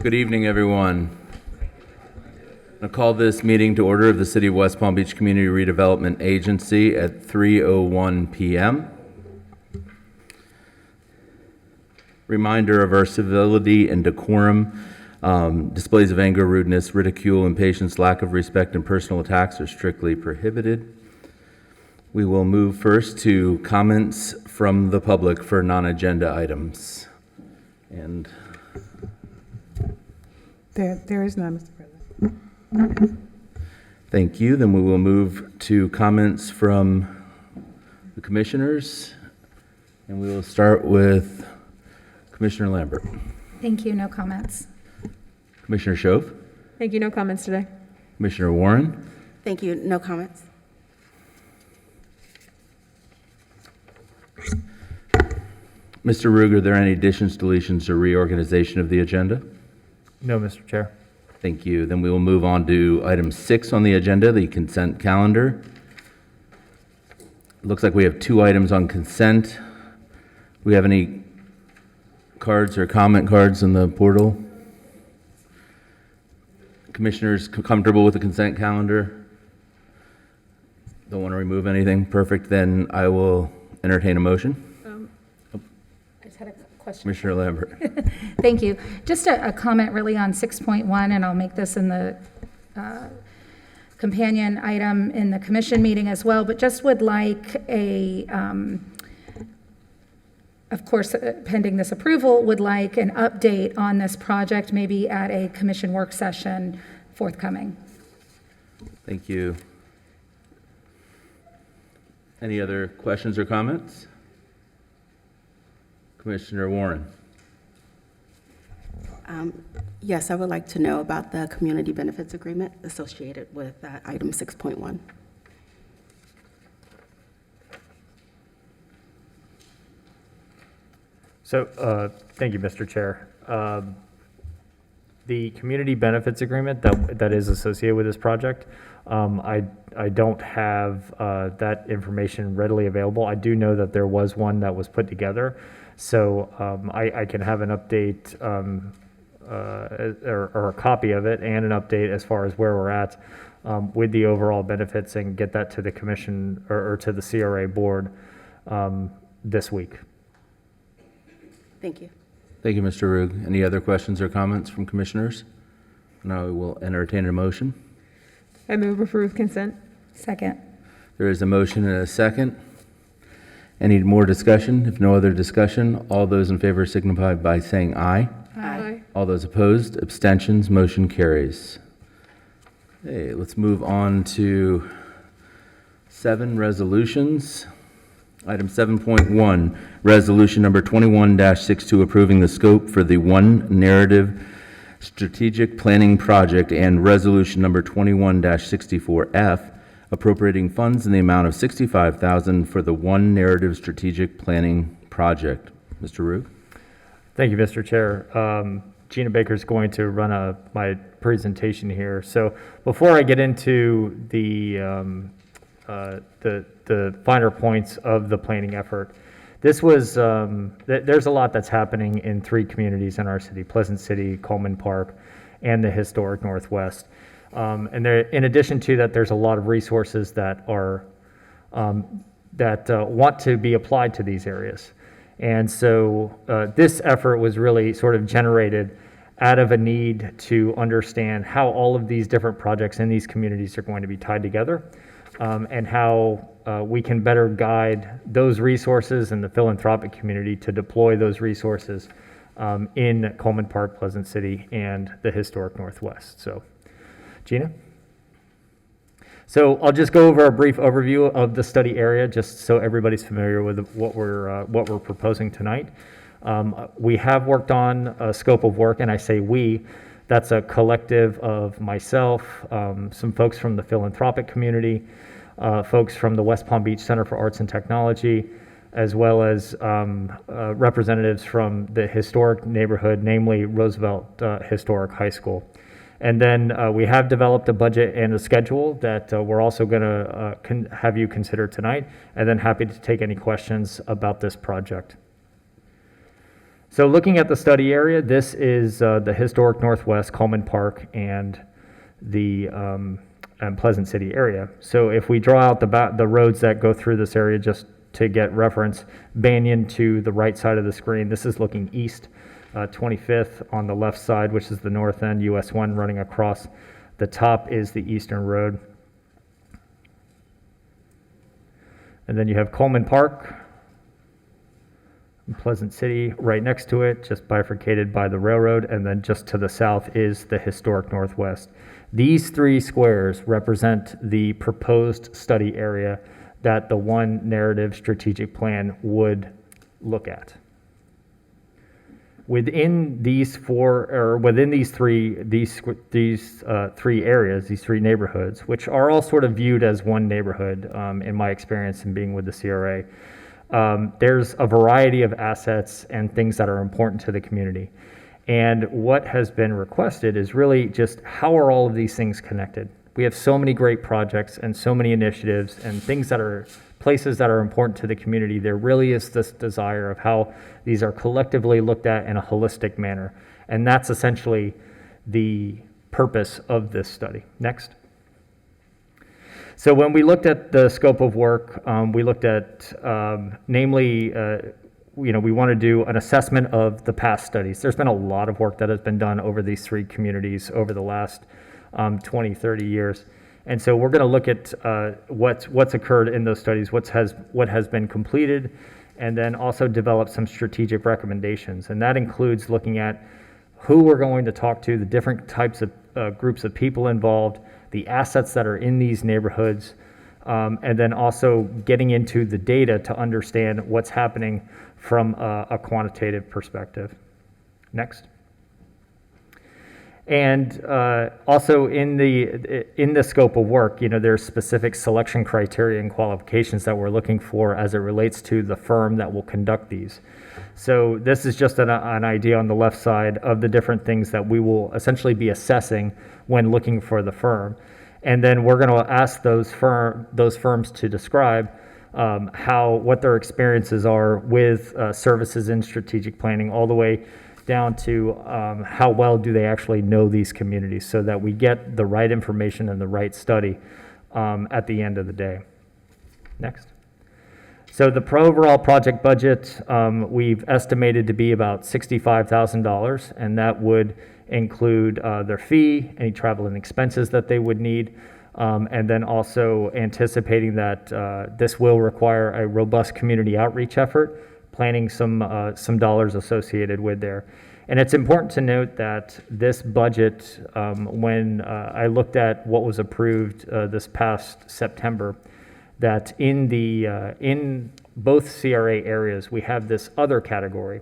Good evening, everyone. I call this meeting to order of the City of West Palm Beach Community Redevelopment Agency at 3:01 p.m. Reminder of our civility and decorum. Displays of anger, rudeness, ridicule, impatience, lack of respect, and personal attacks are strictly prohibited. We will move first to comments from the public for non-agenda items. And There is none, Mr. President. thank you. Then we will move to comments from the commissioners. And we will start with Commissioner Lambert. Thank you. No comments. Commissioner Shove. Thank you. No comments today. Commissioner Warren. Thank you. No comments. Mr. Ruger, are there any additions, deletions, or reorganization of the agenda? No, Mr. Chair. Thank you. Then we will move on to item 6 on the agenda, the consent calendar. Looks like we have 2 items on consent. Do we have any cards or comment cards in the portal? Commissioners comfortable with the consent calendar? Don't want to remove anything? Perfect. Then I will entertain a motion. I just had a question. Commissioner Lambert. Thank you. Just a comment really on 6.1, and I'll make this in the companion item in the commission meeting as well, but just would like a, of course, pending this approval, would like an update on this project, maybe at a commission work session forthcoming. Thank you. Any other questions or comments? Commissioner Warren. Yes, I would like to know about the community benefits agreement associated with item 6.1. So, thank you, Mr. Chair. The community benefits agreement that is associated with this project, I don't have that information readily available. I do know that there was one that was put together, so I can have an update or a copy of it and an update as far as where we're at with the overall benefits and get that to the commission or to the CRA board this week. Thank you. Thank you, Mr. Rugg. Any other questions or comments from commissioners? Now we will entertain a motion. I move approve consent. Second. There is a motion and a second. Any more discussion? If no other discussion, all those in favor signify by saying aye. Aye. All those opposed, abstentions, motion carries. Okay, let's move on to 7 resolutions. Item 7.1, resolution number 21-62, approving the scope for the One Narrative Strategic Planning Project, and resolution number 21-64F, appropriating funds in the amount of $65,000 for the One Narrative Strategic Planning Project. Mr. Rugg? Thank you, Mr. Chair. Gina Baker is going to run my presentation here. So before I get into the finer points of the planning effort, this was there's a lot that's happening in 3 communities in our city: Pleasant City, Coleman Park, and the historic Northwest. And there, in addition to that, there's a lot of resources that are want to be applied to these areas. And so this effort was really sort of generated out of a need to understand how all of these different projects in these communities are going to be tied together, and how we can better guide those resources in the philanthropic community to deploy those resources in Coleman Park, Pleasant City, and the historic Northwest. So, Gina? So I'll just go over a brief overview of the study area, just so everybody's familiar with what we're proposing tonight. We have worked on a scope of work, and I say we. That's a collective of myself, some folks from the philanthropic community, folks from the West Palm Beach Center for Arts and Technology, as well as representatives from the historic neighborhood, namely Roosevelt Historic High School. And then we have developed a budget and a schedule that we're also going to have you consider tonight, and then happy to take any questions about this project. So looking at the study area, this is the historic Northwest, Coleman Park, and the Pleasant City area. So if we draw out the roads that go through this area, just to get reference, Banyan to the right side of the screen, this is looking east, 25th on the left side, which is the north end, US 1 running across. The top is the eastern road. And then you have Coleman Park, Pleasant City right next to it, just bifurcated by the railroad, and then just to the south is the historic Northwest. These three squares represent the proposed study area that the one narrative strategic plan would look at. Within these three areas, these three neighborhoods, which are all sort of viewed as one neighborhood, in my experience in being with the CRA, there's a variety of assets and things that are important to the community. And what has been requested is really just how are all of these things connected? We have so many great projects and so many initiatives and things that are places that are important to the community. There really is this desire of how these are collectively looked at in a holistic manner. And that's essentially the purpose of this study. Next. So when we looked at the scope of work, we looked at namely, we want to do an assessment of the past studies. There's been a lot of work that has been done over these three communities over the last 20, 30 years. And so we're going to look at what's occurred in those studies, what has been completed, and then also develop some strategic recommendations. And that includes looking at who we're going to talk to, the different types of groups of people involved, the assets that are in these neighborhoods, and then also getting into the data to understand what's happening from a quantitative perspective. Next. And also in the scope of work, there's specific selection criteria and qualifications that we're looking for as it relates to the firm that will conduct these. So this is just an idea on the left side of the different things that we will essentially be assessing when looking for the firm. And then we're going to ask those firms to describe what their experiences are with services in strategic planning, all the way down to how well do they actually know these communities, so that we get the right information and the right study at the end of the day. Next. So the overall project budget, we've estimated to be about $65,000, and that would include their fee, any travel and expenses that they would need, and then also anticipating that this will require a robust community outreach effort, planning some dollars associated with there. And it's important to note that this budget, when I looked at what was approved this past September, that in both CRA areas, we have this other category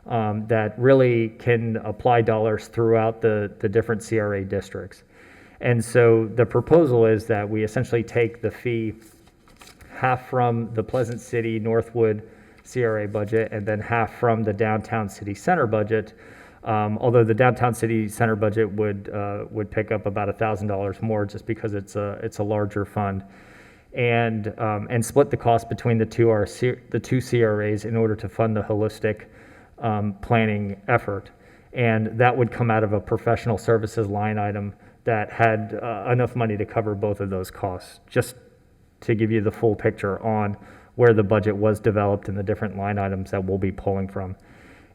that really can apply dollars throughout the different CRA districts. And so the proposal is that we essentially take the fee half from the Pleasant City Northwood CRA budget and then half from the downtown city center budget, although the downtown city center budget would pick up about $1,000 more just because it's a larger fund, and split the cost between the two CRAs in order to fund the holistic planning effort. And that would come out of a professional services line item that had enough money to cover both of those costs, just to give you the full picture on where the budget was developed and the different line items that we'll be pulling from.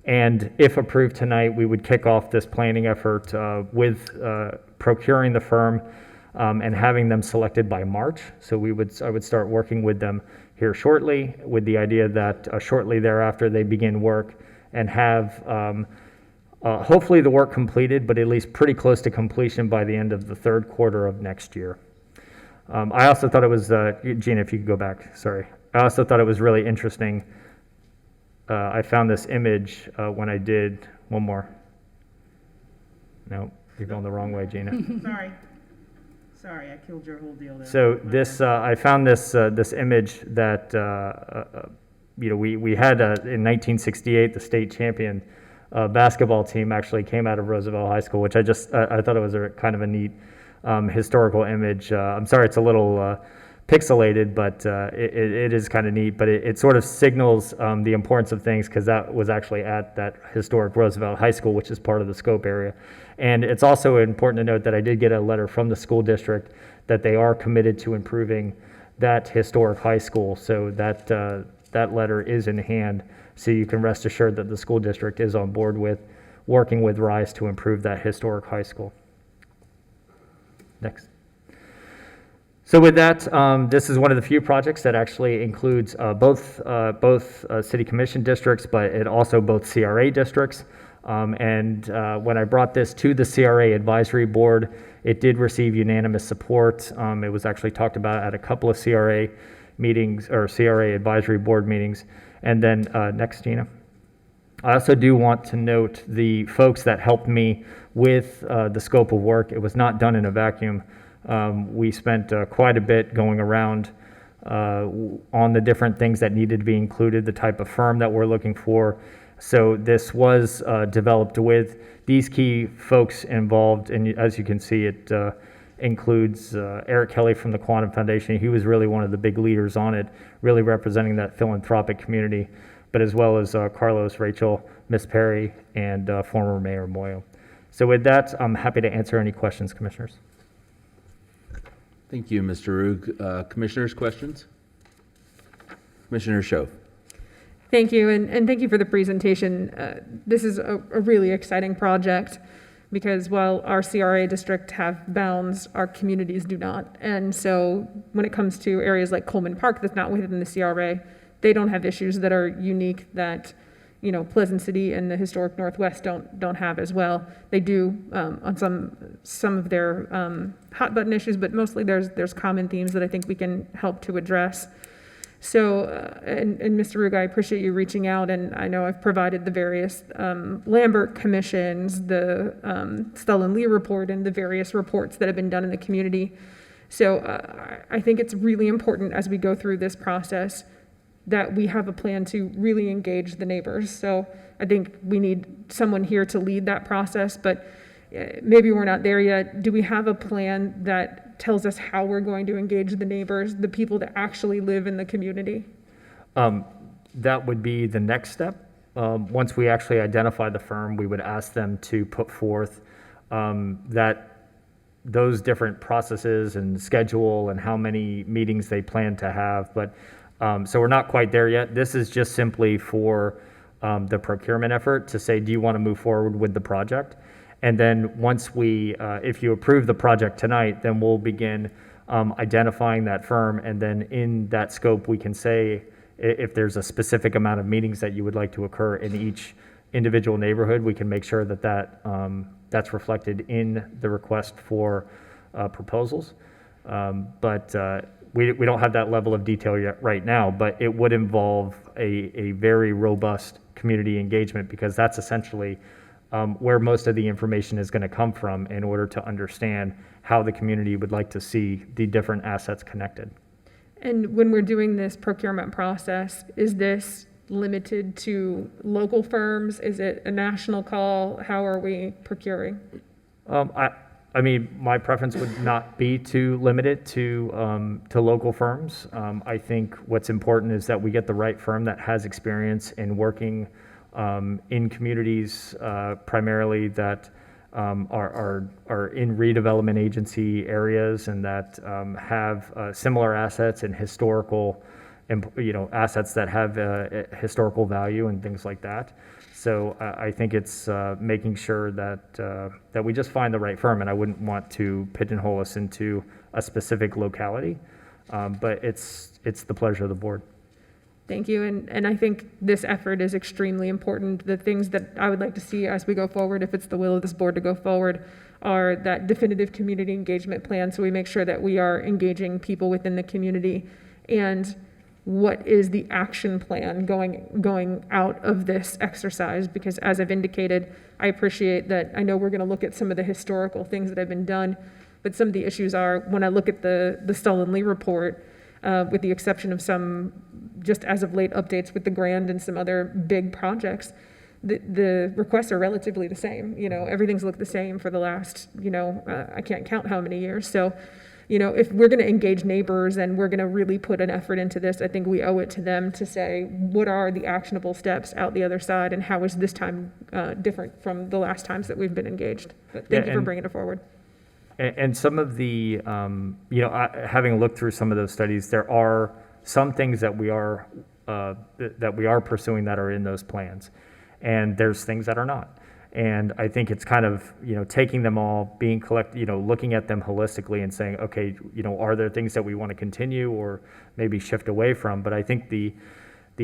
And if approved tonight, we would kick off this planning effort with procuring the firm and having them selected by March. So I would start working with them here shortly, with the idea that shortly thereafter they begin work and have hopefully the work completed, but at least pretty close to completion by the end of the third quarter of next year. I also thought it was, Gina, if you could go back, sorry. I also thought it was really interesting. I found this image when I did, one more. No, you're going the wrong way, Gina. Sorry, I killed your whole deal there. So this, I found this image that, we had in 1968, the state champion basketball team actually came out of Roosevelt High School, which I thought it was a kind of a neat historical image. I'm sorry it's a little pixelated, but it is kind of neat. But it sort of signals the importance of things, because that was actually at that historic Roosevelt High School, which is part of the scope area. And it's also important to note that I did get a letter from the school district that they are committed to improving that historic high school. So that letter is in hand, so you can rest assured that the school district is on board with working with RISE to improve that historic high school. Next. So with that, this is one of the few projects that actually includes both city commission districts, but it also both CRA districts. When I brought this to the CRA advisory board, it did receive unanimous support. It was actually talked about at a couple of CRA meetings, or CRA advisory board meetings. And then next, Gina. I also do want to note the folks that helped me with the scope of work. It was not done in a vacuum. We spent quite a bit going around on the different things that needed to be included, the type of firm that we're looking for. So this was developed with these key folks involved, and as you can see, it includes Eric Kelly from the Quantum Foundation. He was really one of the big leaders on it, really representing that philanthropic community, but as well as Carlos, Rachel, Miss Perry, and former Mayor Moyo. So with that, I'm happy to answer any questions, Commissioners. Thank you, Mr. Rugg. Commissioners, questions? Commissioner Shove. Thank you, and thank you for the presentation. This is a really exciting project, because while our CRA district have bounds, our communities do not. And so when it comes to areas like Coleman Park that's not within the CRA, they don't have issues that are unique that, you know, Pleasant City and the historic Northwest don't have as well. They do on some of their hot button issues, but mostly there's common themes that I think we can help to address. So, and Mr. Rugg, I appreciate you reaching out, and I know I've provided the various Lambert commissions, the Stull and Lee report, and the various reports that have been done in the community. So I think it's really important as we go through this process that we have a plan to really engage the neighbors. So I think we need someone here to lead that process, but maybe we're not there yet. Do we have a plan that tells us how we're going to engage the neighbors, the people that actually live in the community? That would be the next step. Once we actually identify the firm, we would ask them to put forth those different processes and schedule and how many meetings they plan to have. But so we're not quite there yet. This is just simply for the procurement effort to say, do you want to move forward with the project? And then once if you approve the project tonight, then we'll begin identifying that firm. And then in that scope, we can say if there's a specific amount of meetings that you would like to occur in each individual neighborhood, we can make sure that that's reflected in the request for proposals. But we don't have that level of detail yet right now, but it would involve a very robust community engagement, because that's essentially where most of the information is going to come from in order to understand how the community would like to see the different assets connected. And when we're doing this procurement process, is this limited to local firms? Is it a national call? How are we procuring? I mean, my preference would not be to limit it to local firms. I think what's important is that we get the right firm that has experience in working in communities, primarily that are in redevelopment agency areas, and that have similar assets and historical, assets that have historical value and things like that. So I think it's making sure that we just find the right firm, and I wouldn't want to pigeonhole us into a specific locality, but it's the pleasure of the board. Thank you, and I think this effort is extremely important. The things that I would like to see as we go forward, if it's the will of this board to go forward, are that definitive community engagement plan, so we make sure that we are engaging people within the community, and what is the action plan going out of this exercise, because as I've indicated, I appreciate that. I know we're going to look at some of the historical things that have been done, but some of the issues are, when I look at the Stull and Lee report, with the exception of some just as of late updates with the Grand and some other big projects, the requests are relatively the same. Everything's looked the same for the last, I can't count how many years. So if we're going to engage neighbors and we're going to really put an effort into this, I think we owe it to them to say, what are the actionable steps out the other side, and how is this time different from the last times that we've been engaged? But thank you for bringing it forward. And some of the, having looked through some of those studies, there are some things that we are pursuing that are in those plans, and there's things that are not. And I think it's kind of, taking them all, being looking at them holistically and saying, okay, are there things that we want to continue or maybe shift away from? But I think the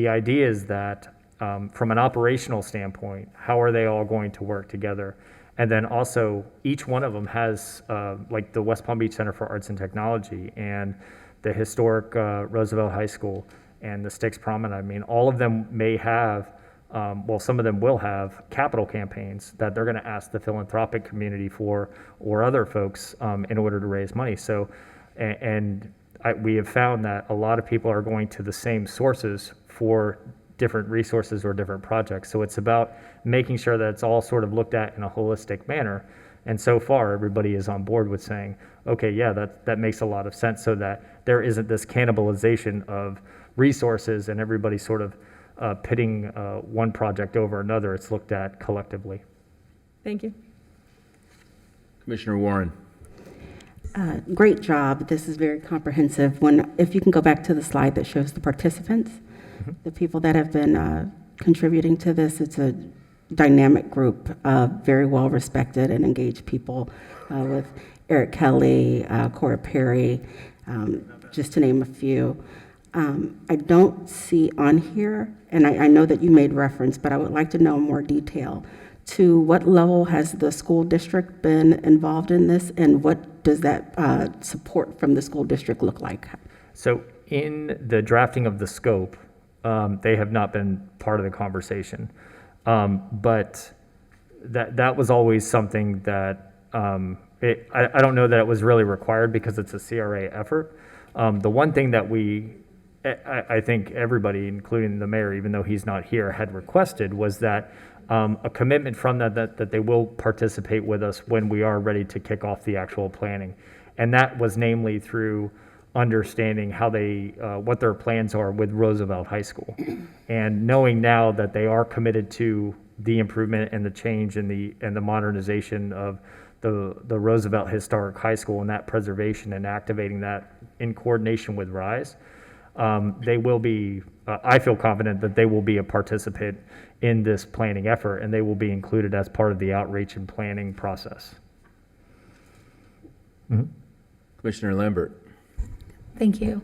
idea is that from an operational standpoint, how are they all going to work together? And then also, each one of them has, like the West Palm Beach Center for Arts and Technology and the historic Roosevelt High School and the Styx Promenade. I mean, all of them may have, some of them will have capital campaigns that they're going to ask the philanthropic community for, or other folks, in order to raise money. So, we have found that a lot of people are going to the same sources for different resources or different projects. So it's about making sure that it's all sort of looked at in a holistic manner. And so far, everybody is on board with saying, okay, yeah, that makes a lot of sense, so that there isn't this cannibalization of resources and everybody sort of pitting one project over another. It's looked at collectively. Thank you. Commissioner Warren. Great job. This is very comprehensive. If you can go back to the slide that shows the participants, the people that have been contributing to this, it's a dynamic group of very well-respected and engaged people with Eric Kelly, Cora Perry, just to name a few. I don't see on here, and I know that you made reference, but I would like to know more detail to what level has the school district been involved in this, and what does that support from the school district look like? So in the drafting of the scope, they have not been part of the conversation. But that was always something that, I don't know that it was really required because it's a CRA effort. The one thing that I think everybody, including the mayor, even though he's not here, had requested was that a commitment from that they will participate with us when we are ready to kick off the actual planning. And that was namely through understanding how what their plans are with Roosevelt High School. And knowing now that they are committed to the improvement and the change and the modernization of the Roosevelt Historic High School and that preservation and activating that in coordination with RISE, they will be, I feel confident that they will be a participant in this planning effort, and they will be included as part of the outreach and planning process. Mm-hmm. Commissioner Lambert. Thank you.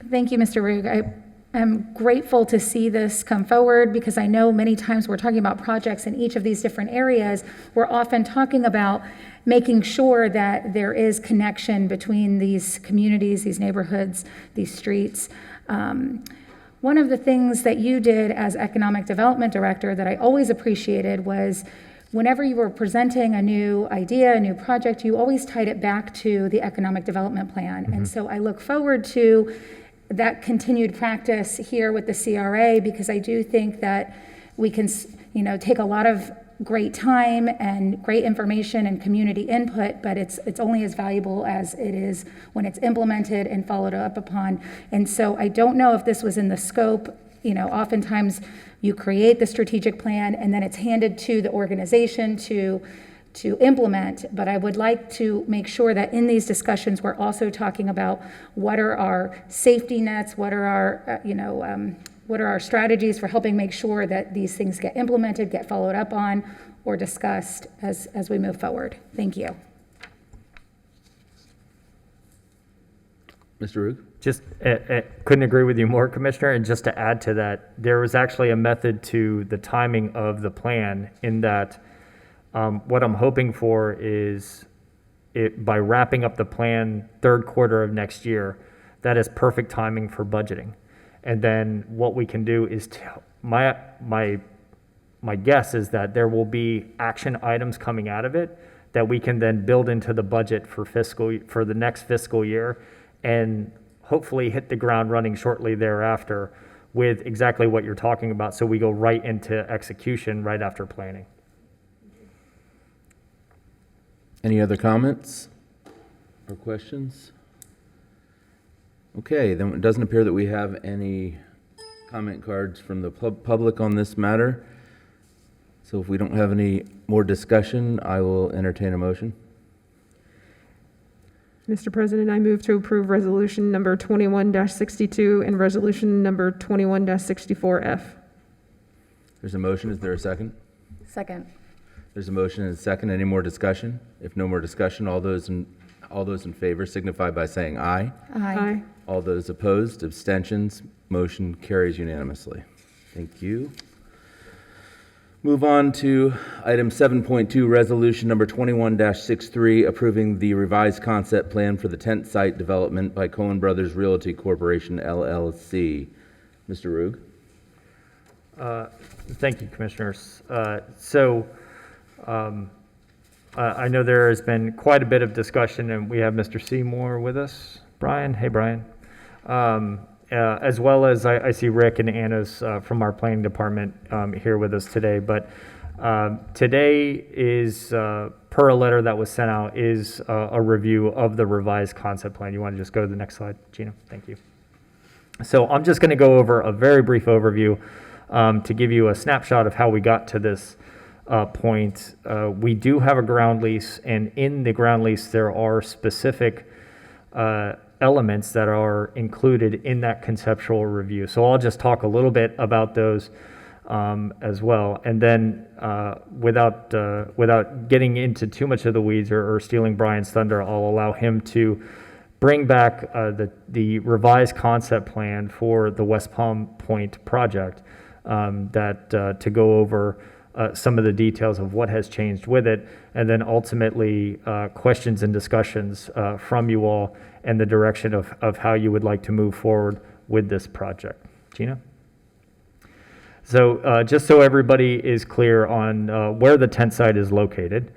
Thank you, Mr. Rugg. I am grateful to see this come forward because I know many times we're talking about projects in each of these different areas. We're often talking about making sure that there is connection between these communities, these neighborhoods, these streets. One of the things that you did as Economic Development Director that I always appreciated was whenever you were presenting a new idea, a new project, you always tied it back to the Economic Development Plan. Mm-hmm. And so I look forward to that continued practice here with the CRA, because I do think that we can, take a lot of great time and great information and community input, but it's only as valuable as it is when it's implemented and followed up upon. And so I don't know if this was in the scope. Oftentimes you create the strategic plan and then it's handed to the organization to implement, but I would like to make sure that in these discussions we're also talking about what are our safety nets, what are our strategies for helping make sure that these things get implemented, get followed up on, or discussed as we move forward. Thank you. Mr. Rugg? Just couldn't agree with you more, Commissioner. And just to add to that, there was actually a method to the timing of the plan in that what I'm hoping for is by wrapping up the plan third quarter of next year, that is perfect timing for budgeting. And then what we can do is, my guess is that there will be action items coming out of it that we can then build into the budget for the next fiscal year, and hopefully hit the ground running shortly thereafter with exactly what you're talking about. So we go right into execution right after planning. Any other comments or questions? Okay, then it doesn't appear that we have any comment cards from the public on this matter. So if we don't have any more discussion, I will entertain a motion. Mr. President, I move to approve resolution number 21-62 and resolution number 21-64F. There's a motion. Is there a second? Second. There's a motion and a second. Any more discussion? If no more discussion, all those in favor signify by saying aye. Aye. All those opposed, abstentions, motion carries unanimously. Thank you. Move on to item 7.2, resolution number 21-63, approving the revised concept plan for the tent site development by Coen Brothers Realty Corporation, LLC. Mr. Ruge? Thank you, Commissioners. I know there has been quite a bit of discussion, and we have Mr. Seymour with us. Brian, hey, Brian. As well as I see Rick and Anna's from our planning department here with us today. But today is, per a letter that was sent out, is a review of the revised concept plan. You want to just go to the next slide, Gina? Thank you. So I'm just going to go over a very brief overview to give you a snapshot of how we got to this point. We do have a ground lease, and in the ground lease there are specific elements that are included in that conceptual review. So I'll just talk a little bit about those as well. And then without getting into too much of the weeds or stealing Brian's thunder, I'll allow him to bring back the revised concept plan for the West Palm Point project to go over some of the details of what has changed with it, and then ultimately questions and discussions from you all and the direction of how you would like to move forward with this project. Gina? So just so everybody is clear on where the tent site is located,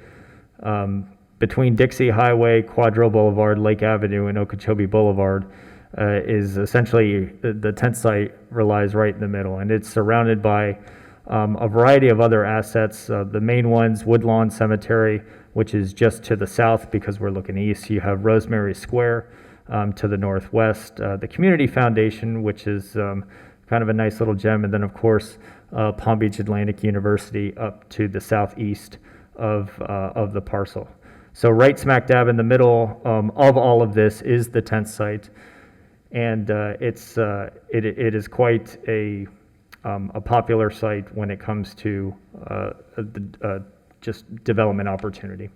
between Dixie Highway, Quadro Boulevard, Lake Avenue, and Okeechobee Boulevard is essentially the tent site relies right in the middle, and it's surrounded by a variety of other assets. The main ones, Woodlawn Cemetery, which is just to the south because we're looking east. You have Rosemary Square to the northwest. The Community Foundation, which is kind of a nice little gem. And then, of course, Palm Beach Atlantic University up to the southeast of the parcel. So right smack dab in the middle of all of this is the tent site. And it is quite a popular site when it comes to just development opportunity.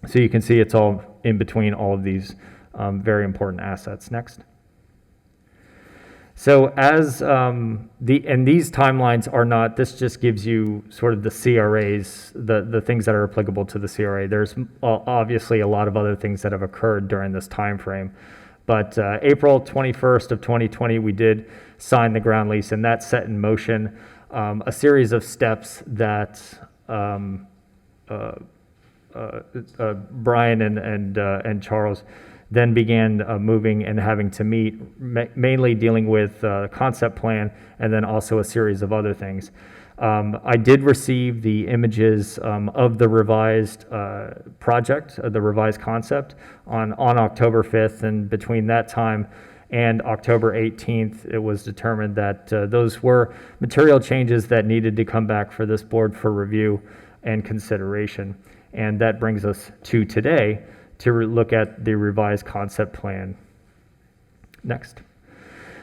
So you can see it's all in between all of these very important assets. Next. So as and these timelines are not, this just gives you sort of the CRAs, the things that are applicable to the CRA. There's obviously a lot of other things that have occurred during this time frame. But April 21st of 2020, we did sign the ground lease, and that set in motion a series of steps that Brian and Charles then began moving and having to meet, mainly dealing with concept plan and then also a series of other things. I did receive the images of the revised project, the revised concept on October 5th, and between that time and October 18th, it was determined that those were material changes that needed to come back for this board for review and consideration. And that brings us to today to look at the revised concept plan. Next.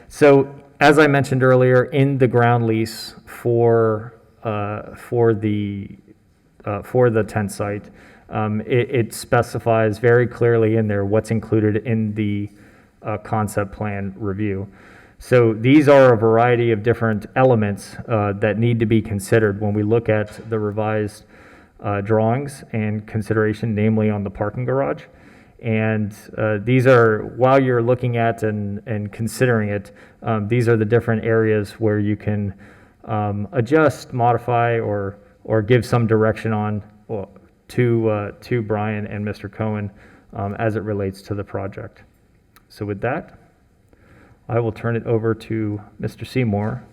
So as I mentioned earlier, in the ground lease for the tent site, it specifies very clearly in there what's included in the concept plan review. So these are a variety of different elements that need to be considered when we look at the revised drawings and consideration, namely on the parking garage. And these are, while you're looking at and considering it, these are the different areas where you can adjust, modify, or give some direction on to Brian and Mr. Coen as it relates to the project. So with that, I will turn it over to Mr. Seymour.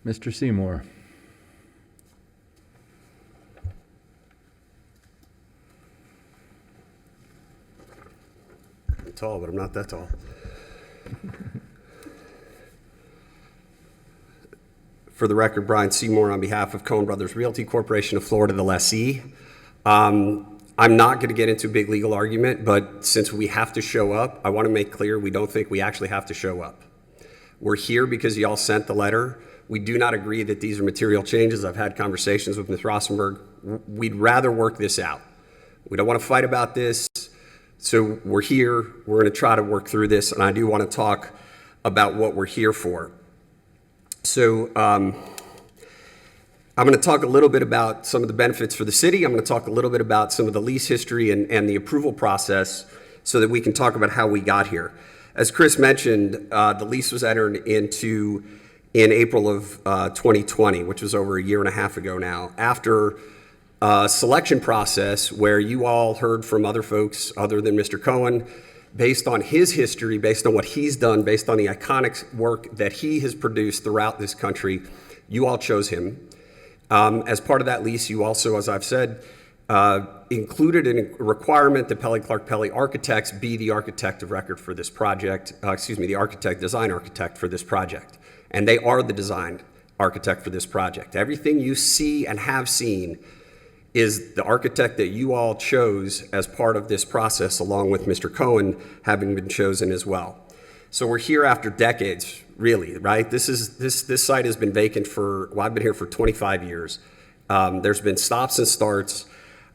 Mr. Seymour. tall, but I'm not that tall. For the record, Brian Seymour on behalf of Coen Brothers Realty Corporation of Florida, the lessee. I'm not going to get into a big legal argument, but since we have to show up, I want to make clear we don't think we actually have to show up. We're here because y'all sent the letter. We do not agree that these are material changes. I've had conversations with Ms. Rosenberg. We'd rather work this out. We don't want to fight about this. So we're here. We're going to try to work through this, and I do want to talk about what we're here for. So I'm going to talk a little bit about some of the benefits for the city. I'm going to talk a little bit about some of the lease history and the approval process so that we can talk about how we got here. As Chris mentioned, the lease was entered into in April of 2020, which was over a year and a half ago now, after a selection process where you all heard from other folks other than Mr. Coen, based on his history, based on what he's done, based on the iconic work that he has produced throughout this country, you all chose him. As part of that lease, you also, as I've said, included a requirement that Pelley Clark Pelley Architects be the architect of record for this project, the design architect for this project. And they are the design architect for this project. Everything you see and have seen is the architect that you all chose as part of this process, along with Mr. Coen having been chosen as well. So we're here after decades, really, right? This site has been vacant I've been here for 25 years. There's been stops and starts.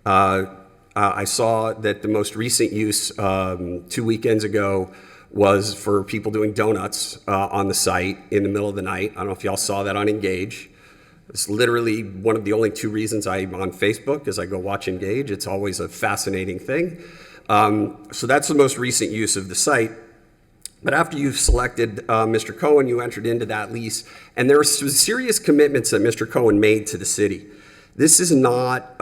I saw that the most recent use 2 weekends ago was for people doing donuts on the site in the middle of the night. I don't know if y'all saw that on Engage. It's literally one of the only 2 reasons I'm on Facebook is I go watch Engage. It's always a fascinating thing. So that's the most recent use of the site. But after you've selected Mr. Coen, you entered into that lease, and there were some serious commitments that Mr. Coen made to the city. This is not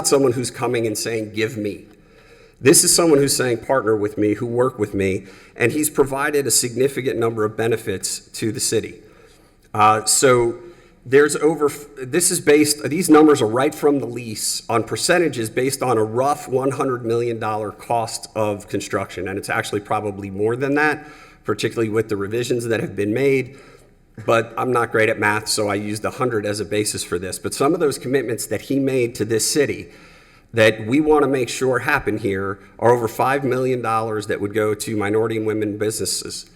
someone who's coming and saying, give me. This is someone who's saying, partner with me, who work with me, and he's provided a significant number of benefits to the city. So these numbers are right from the lease on percentages based on a rough $100 million cost of construction. And it's actually probably more than that, particularly with the revisions that have been made. But I'm not great at math, so I used 100 as a basis for this. But some of those commitments that he made to this city that we want to make sure happen here are over $5 million that would go to minority and women businesses.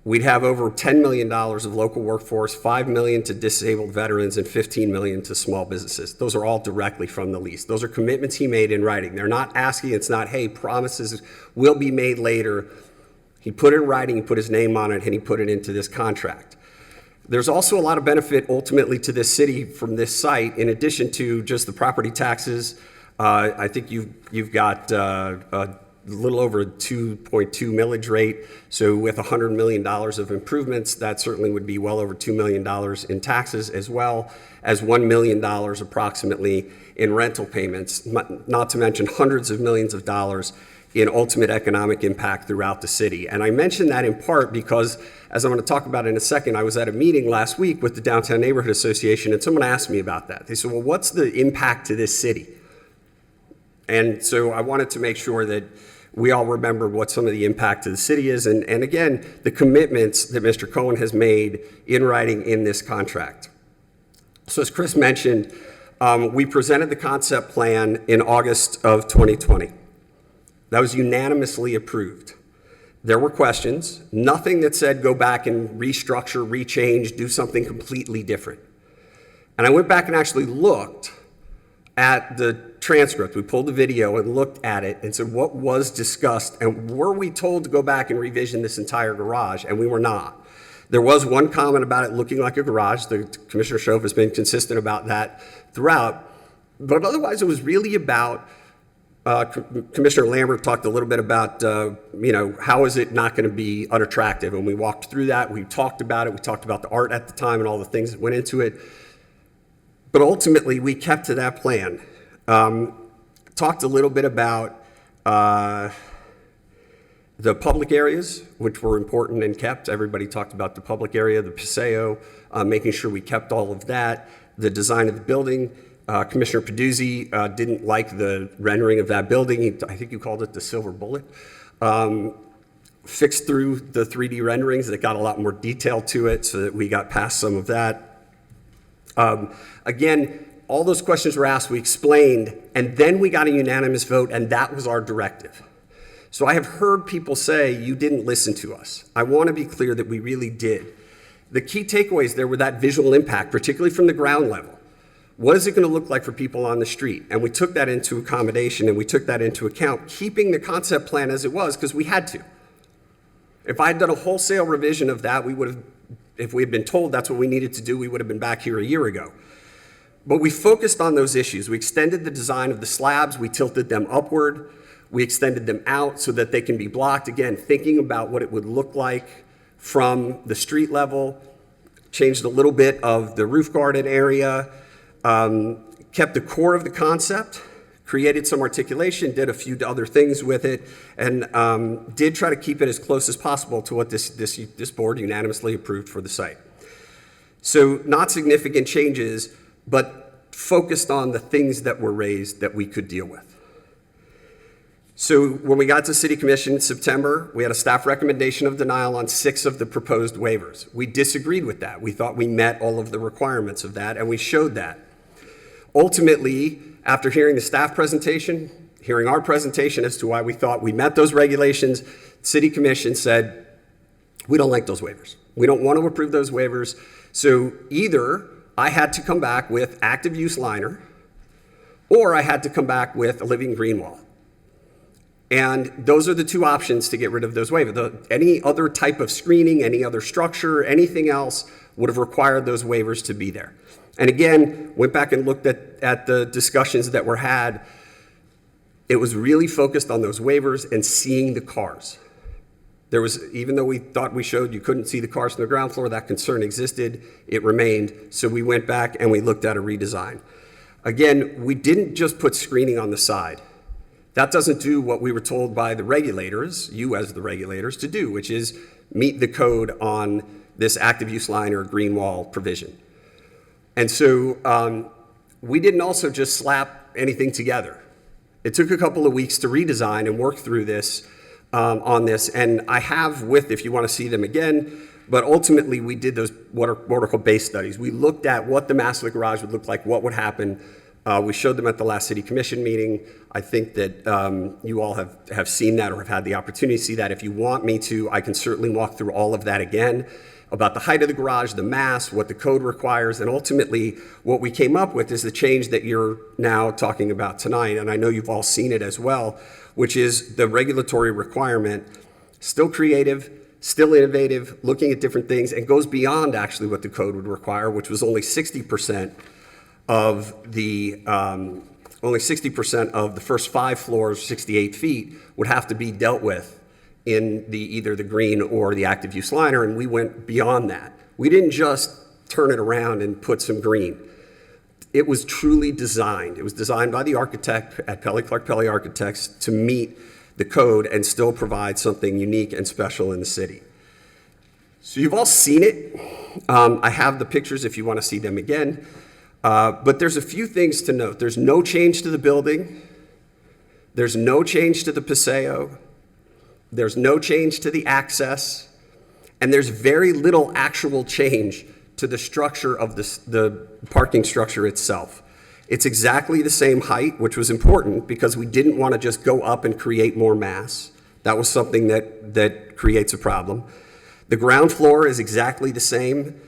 We'd have over $10 million of local workforce, $5 million to disabled veterans, and $15 million to small businesses. Those are all directly from the lease. Those are commitments he made in writing. They're not asking, it's not, hey, promises will be made later. He put it in writing, he put his name on it, and he put it into this contract. There's also a lot of benefit ultimately to this city from this site, in addition to just the property taxes. I think you've got a little over 2.2 millage rate. So with $100 million of improvements, that certainly would be well over $2 million in taxes, as well as $1 million approximately in rental payments, not to mention hundreds of millions of dollars in ultimate economic impact throughout the city. And I mention that in part because, as I'm going to talk about in a second, I was at a meeting last week with the Downtown Neighborhood Association, and someone asked me about that. They said, well, what's the impact to this city? And so I wanted to make sure that we all remember what some of the impact to the city is, and again, the commitments that Mr. Coen has made in writing in this contract. So as Chris mentioned, we presented the concept plan in August of 2020. That was unanimously approved. There were questions, nothing that said go back and restructure, rechange, do something completely different. And I went back and actually looked at the transcript. We pulled the video and looked at it and said, what was discussed? And were we told to go back and revision this entire garage? And we were not. There was one comment about it looking like a garage. The Commissioner Shove has been consistent about that throughout. But otherwise, it was really about, Commissioner Lambert talked a little bit about, how is it not going to be unattractive? And we walked through that. We talked about it. We talked about the art at the time and all the things that went into it. But ultimately, we kept to that plan. Talked a little bit about the public areas, which were important and kept. Everybody talked about the public area, the paseo, making sure we kept all of that. The design of the building, Commissioner Peduzzi didn't like the rendering of that building. I think you called it the silver bullet. Fixed through the 3D renderings that got a lot more detail to it so that we got past some of that. Again, all those questions were asked, we explained, and then we got a unanimous vote, and that was our directive. So I have heard people say, you didn't listen to us. I want to be clear that we really did. The key takeaways there were that visual impact, particularly from the ground level. What is it going to look like for people on the street? And we took that into accommodation, and we took that into account, keeping the concept plan as it was, because we had to. If I had done a wholesale revision of that, we would have, if we had been told that's what we needed to do, we would have been back here a year ago. But we focused on those issues. We extended the design of the slabs, we tilted them upward, we extended them out so that they can be blocked. Again, thinking about what it would look like from the street level, changed a little bit of the roof garden area, kept the core of the concept, created some articulation, did a few other things with it, and did try to keep it as close as possible to what this board unanimously approved for the site. So not significant changes, but focused on the things that were raised that we could deal with. So when we got to City Commission in September, we had a staff recommendation of denial on 6 of the proposed waivers. We disagreed with that. We thought we met all of the requirements of that, and we showed that. Ultimately, after hearing the staff presentation, hearing our presentation as to why we thought we met those regulations, City Commission said, we don't like those waivers. We don't want to approve those waivers. So either I had to come back with active use liner, or I had to come back with a living green wall. And those are the 2 options to get rid of those waivers. Any other type of screening, any other structure, anything else would have required those waivers to be there. And again, went back and looked at the discussions that were had. It was really focused on those waivers and seeing the cars. There was, even though we thought we showed you couldn't see the cars from the ground floor, that concern existed, it remained. So we went back and we looked at a redesign. Again, we didn't just put screening on the side. That doesn't do what we were told by the regulators, you as the regulators, to do, which is meet the code on this active use line or green wall provision. And so we didn't also just slap anything together. It took a couple of weeks to redesign and work through this on this, and I have if you want to see them again, but ultimately we did those what are called base studies. We looked at what the mass of the garage would look like, what would happen. We showed them at the last City Commission meeting. I think that you all have seen that or have had the opportunity to see that. If you want me to, I can certainly walk through all of that again, about the height of the garage, the mass, what the code requires, and ultimately what we came up with is the change that you're now talking about tonight, and I know you've all seen it as well, which is the regulatory requirement, still creative, still innovative, looking at different things, and goes beyond actually what the code would require, which was only 60% of the first 5 floors, 68 feet, would have to be dealt with in either the green or the active use liner, and we went beyond that. We didn't just turn it around and put some green. It was truly designed. It was designed by the architect at Pelley Clark Pelley Architects to meet the code and still provide something unique and special in the city. So you've all seen it. I have the pictures if you want to see them again. But there's a few things to note. There's no change to the building. There's no change to the paseo. There's no change to the access. And there's very little actual change to the structure of the parking structure itself. It's exactly the same height, which was important because we didn't want to just go up and create more mass. That was something that creates a problem. The ground floor is exactly the same.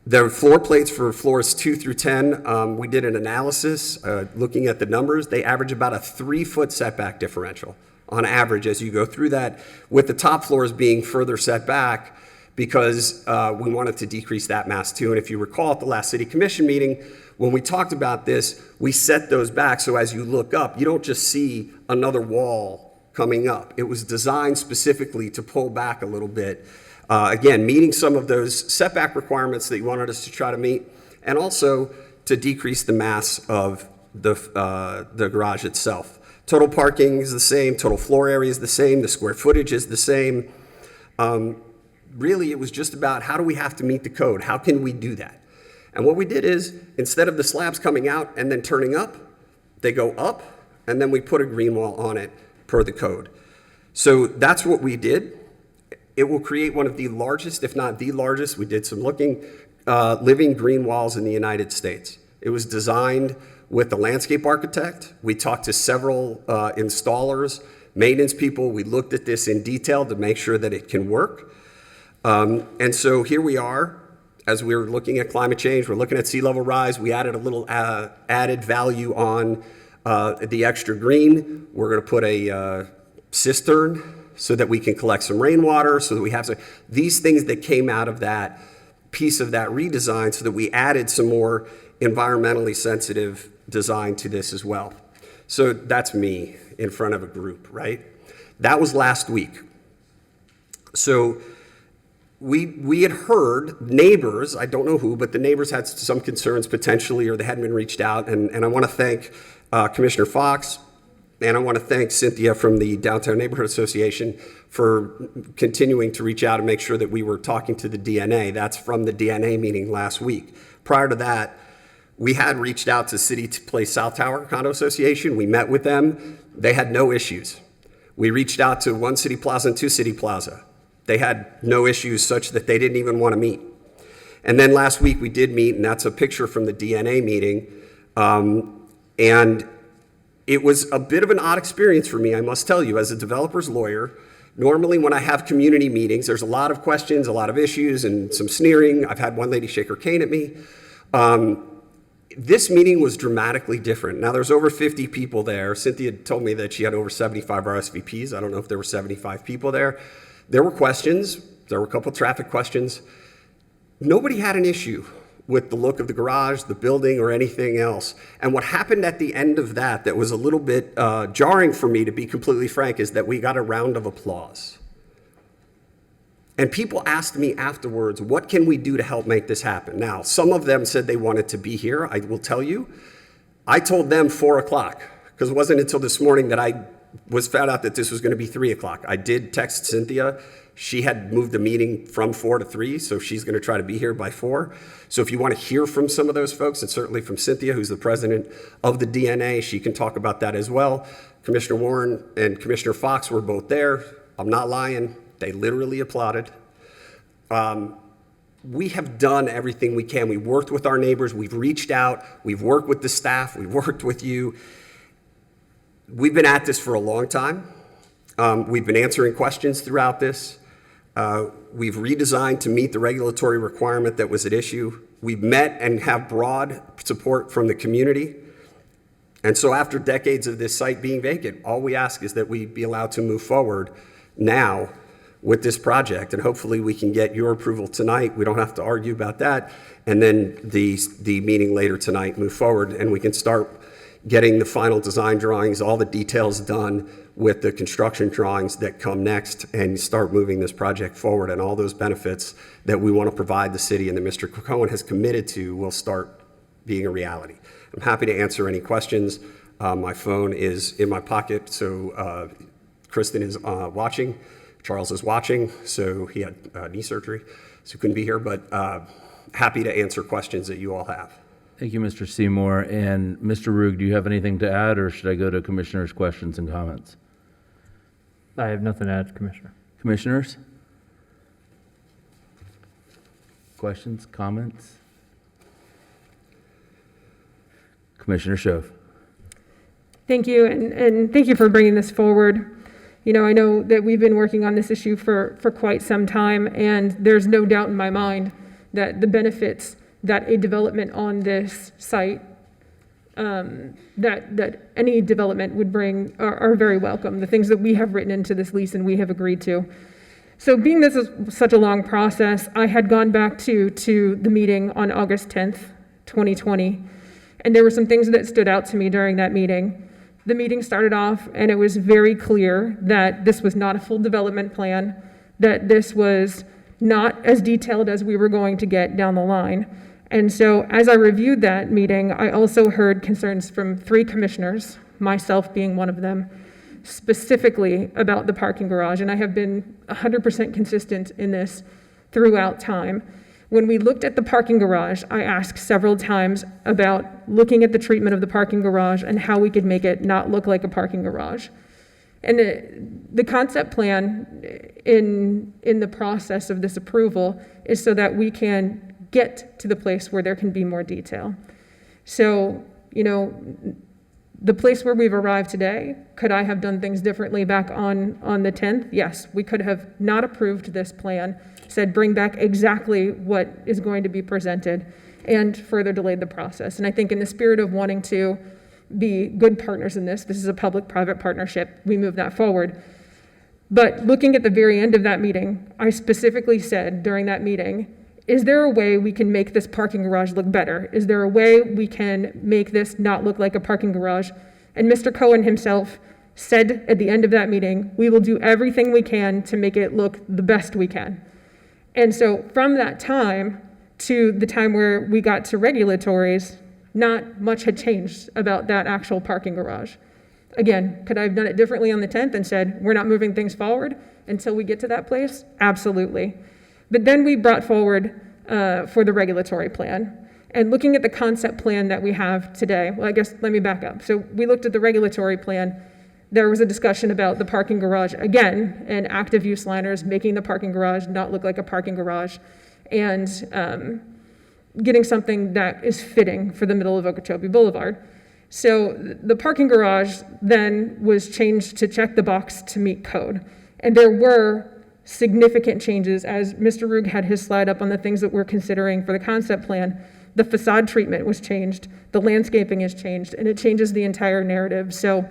The floor plates for floors 2 through 10, we did an analysis looking at the numbers. They average about a 3-foot setback differential on average as you go through that, with the top floors being further set back because we wanted to decrease that mass too. And if you recall at the last City Commission meeting, when we talked about this, we set those back so as you look up, you don't just see another wall coming up. It was designed specifically to pull back a little bit. Again, meeting some of those setback requirements that you wanted us to try to meet, and also to decrease the mass of the garage itself. Total parking is the same, total floor area is the same, the square footage is the same. Really, it was just about how do we have to meet the code? How can we do that? And what we did is, instead of the slabs coming out and then turning up, they go up, and then we put a green wall on it per the code. So that's what we did. It will create one of the largest, if not the largest, we did some looking, living green walls in the United States. It was designed with the landscape architect. We talked to several installers, maintenance people. We looked at this in detail to make sure that it can work. And so here we are, as we're looking at climate change, we're looking at sea level rise. We added a little added value on the extra green. We're going to put a cistern so that we can collect some rainwater, so that we have some, these things that came out of that piece of that redesign, so that we added some more environmentally sensitive design to this as well. So that's me in front of a group, right? That was last week. So we had heard neighbors, I don't know who, but the neighbors had some concerns potentially, or they hadn't been reached out. And I want to thank Commissioner Fox, and I want to thank Cynthia from the Downtown Neighborhood Association for continuing to reach out and make sure that we were talking to the DNA. That's from the DNA meeting last week. Prior to that, we had reached out to City Place South Tower Condo Association. We met with them. They had no issues. We reached out to One City Plaza and Two City Plaza. They had no issues such that they didn't even want to meet. And then last week we did meet, and that's a picture from the DNA meeting. And it was a bit of an odd experience for me, I must tell you, as a developer's lawyer. Normally when I have community meetings, there's a lot of questions, a lot of issues, and some sneering. I've had one lady shake her cane at me. This meeting was dramatically different. Now, there's over 50 people there. Cynthia told me that she had over 75 RSVPs. I don't know if there were 75 people there. There were questions. There were a couple traffic questions. Nobody had an issue with the look of the garage, the building, or anything else. And what happened at the end of that was a little bit jarring for me, to be completely frank, is that we got a round of applause. And people asked me afterwards, what can we do to help make this happen? Now, some of them said they wanted to be here. I will tell you, I told them 4 o'clock, because it wasn't until this morning that I found out that this was going to be 3 o'clock. I did text Cynthia. She had moved the meeting from 4 to 3, so she's going to try to be here by 4. So if you want to hear from some of those folks, and certainly from Cynthia, who's the president of the DNA, she can talk about that as well. Commissioner Warren and Commissioner Fox were both there. I'm not lying. They literally applauded. We have done everything we can. We worked with our neighbors. We've reached out. We've worked with the staff. We've worked with you. We've been at this for a long time. We've been answering questions throughout this. We've redesigned to meet the regulatory requirement that was at issue. We've met and have broad support from the community. And so after decades of this site being vacant, all we ask is that we be allowed to move forward now with this project, and hopefully we can get your approval tonight. We don't have to argue about that. And then the meeting later tonight, move forward, and we can start getting the final design drawings, all the details done with the construction drawings that come next, and start moving this project forward, and all those benefits that we want to provide the city and that Mr. Coen has committed to will start being a reality. I'm happy to answer any questions. My phone is in my pocket, so Kristen is watching. Charles is watching, so he had knee surgery, so he couldn't be here, but happy to answer questions that you all have. Thank you, Mr. Seymour. And Mr. Ruge, do you have anything to add, or should I go to commissioners' questions and comments? I have nothing to add, Commissioner. Commissioners? Questions, comments? Commissioner Shove. Thank you, and thank you for bringing this forward. You know, I know that we've been working on this issue for quite some time, and there's no doubt in my mind that the benefits that a development on this site, that any development would bring are very welcome. The things that we have written into this lease and we have agreed to. So being this is such a long process, I had gone back to the meeting on August 10th, 2020, and there were some things that stood out to me during that meeting. The meeting started off, and it was very clear that this was not a full development plan, that this was not as detailed as we were going to get down the line. And so as I reviewed that meeting, I also heard concerns from 3 commissioners, myself being one of them, specifically about the parking garage. And I have been 100% consistent in this throughout time. When we looked at the parking garage, I asked several times about looking at the treatment of the parking garage and how we could make it not look like a parking garage. And the concept plan in the process of this approval is so that we can get to the place where there can be more detail. So, the place where we've arrived today, could I have done things differently back on the 10th? Yes, we could have not approved this plan, said bring back exactly what is going to be presented, and further delayed the process. And I think in the spirit of wanting to be good partners in this is a public-private partnership, we move that forward. But looking at the very end of that meeting, I specifically said during that meeting, is there a way we can make this parking garage look better? Is there a way we can make this not look like a parking garage? And Mr. Coen himself said at the end of that meeting, we will do everything we can to make it look the best we can. And so from that time to the time where we got to regulatories, not much had changed about that actual parking garage. Again, could I have done it differently on the 10th and said, we're not moving things forward until we get to that place? Absolutely. But then we brought forward for the regulatory plan. And looking at the concept plan that we have today, well, I guess let me back up. So we looked at the regulatory plan. There was a discussion about the parking garage again, and active use liners, making the parking garage not look like a parking garage, and getting something that is fitting for the middle of Okeechobee Boulevard. So the parking garage then was changed to check the box to meet code. And there were significant changes, as Mr. Rugg had his slide up on the things that we're considering for the concept plan. The facade treatment was changed, the landscaping is changed, and it changes the entire narrative. So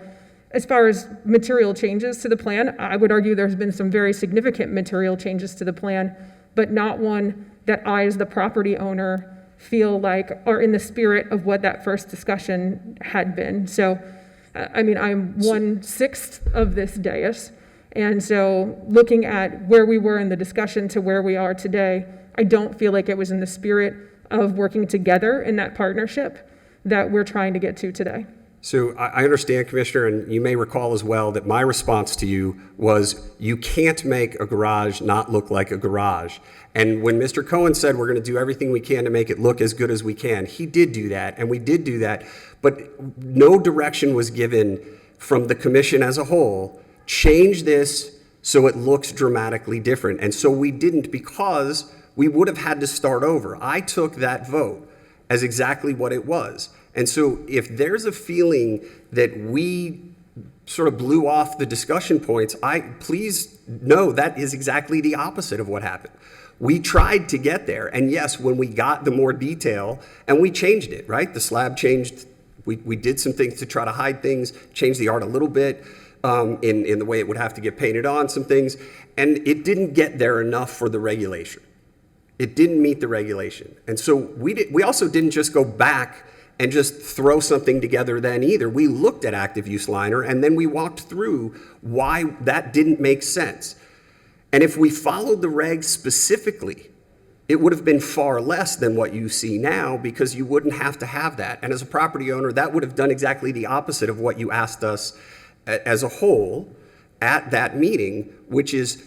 as far as material changes to the plan, I would argue there's been some very significant material changes to the plan, but not one that I, as the property owner, feel like are in the spirit of what that first discussion had been. So, I'm 1/6 of this dais. And so looking at where we were in the discussion to where we are today, I don't feel like it was in the spirit of working together in that partnership that we're trying to get to today. So I understand, Commissioner, and you may recall as well that my response to you was, you can't make a garage not look like a garage. And when Mr. Coen said we're going to do everything we can to make it look as good as we can, he did do that, and we did do that. But no direction was given from the commission as a whole, change this so it looks dramatically different. And so we didn't, because we would have had to start over. I took that vote as exactly what it was. And so if there's a feeling that we sort of blew off the discussion points, please know that is exactly the opposite of what happened. We tried to get there, and yes, when we got the more detail, and we changed it, right? The slab changed, we did some things to try to hide things, changed the art a little bit in the way it would have to get painted on, some things, and it didn't get there enough for the regulation. It didn't meet the regulation. And so we also didn't just go back and just throw something together then either. We looked at active use liner, and then we walked through why that didn't make sense. And if we followed the regs specifically, it would have been far less than what you see now, because you wouldn't have to have that. And as a property owner, that would have done exactly the opposite of what you asked us as a whole at that meeting, which is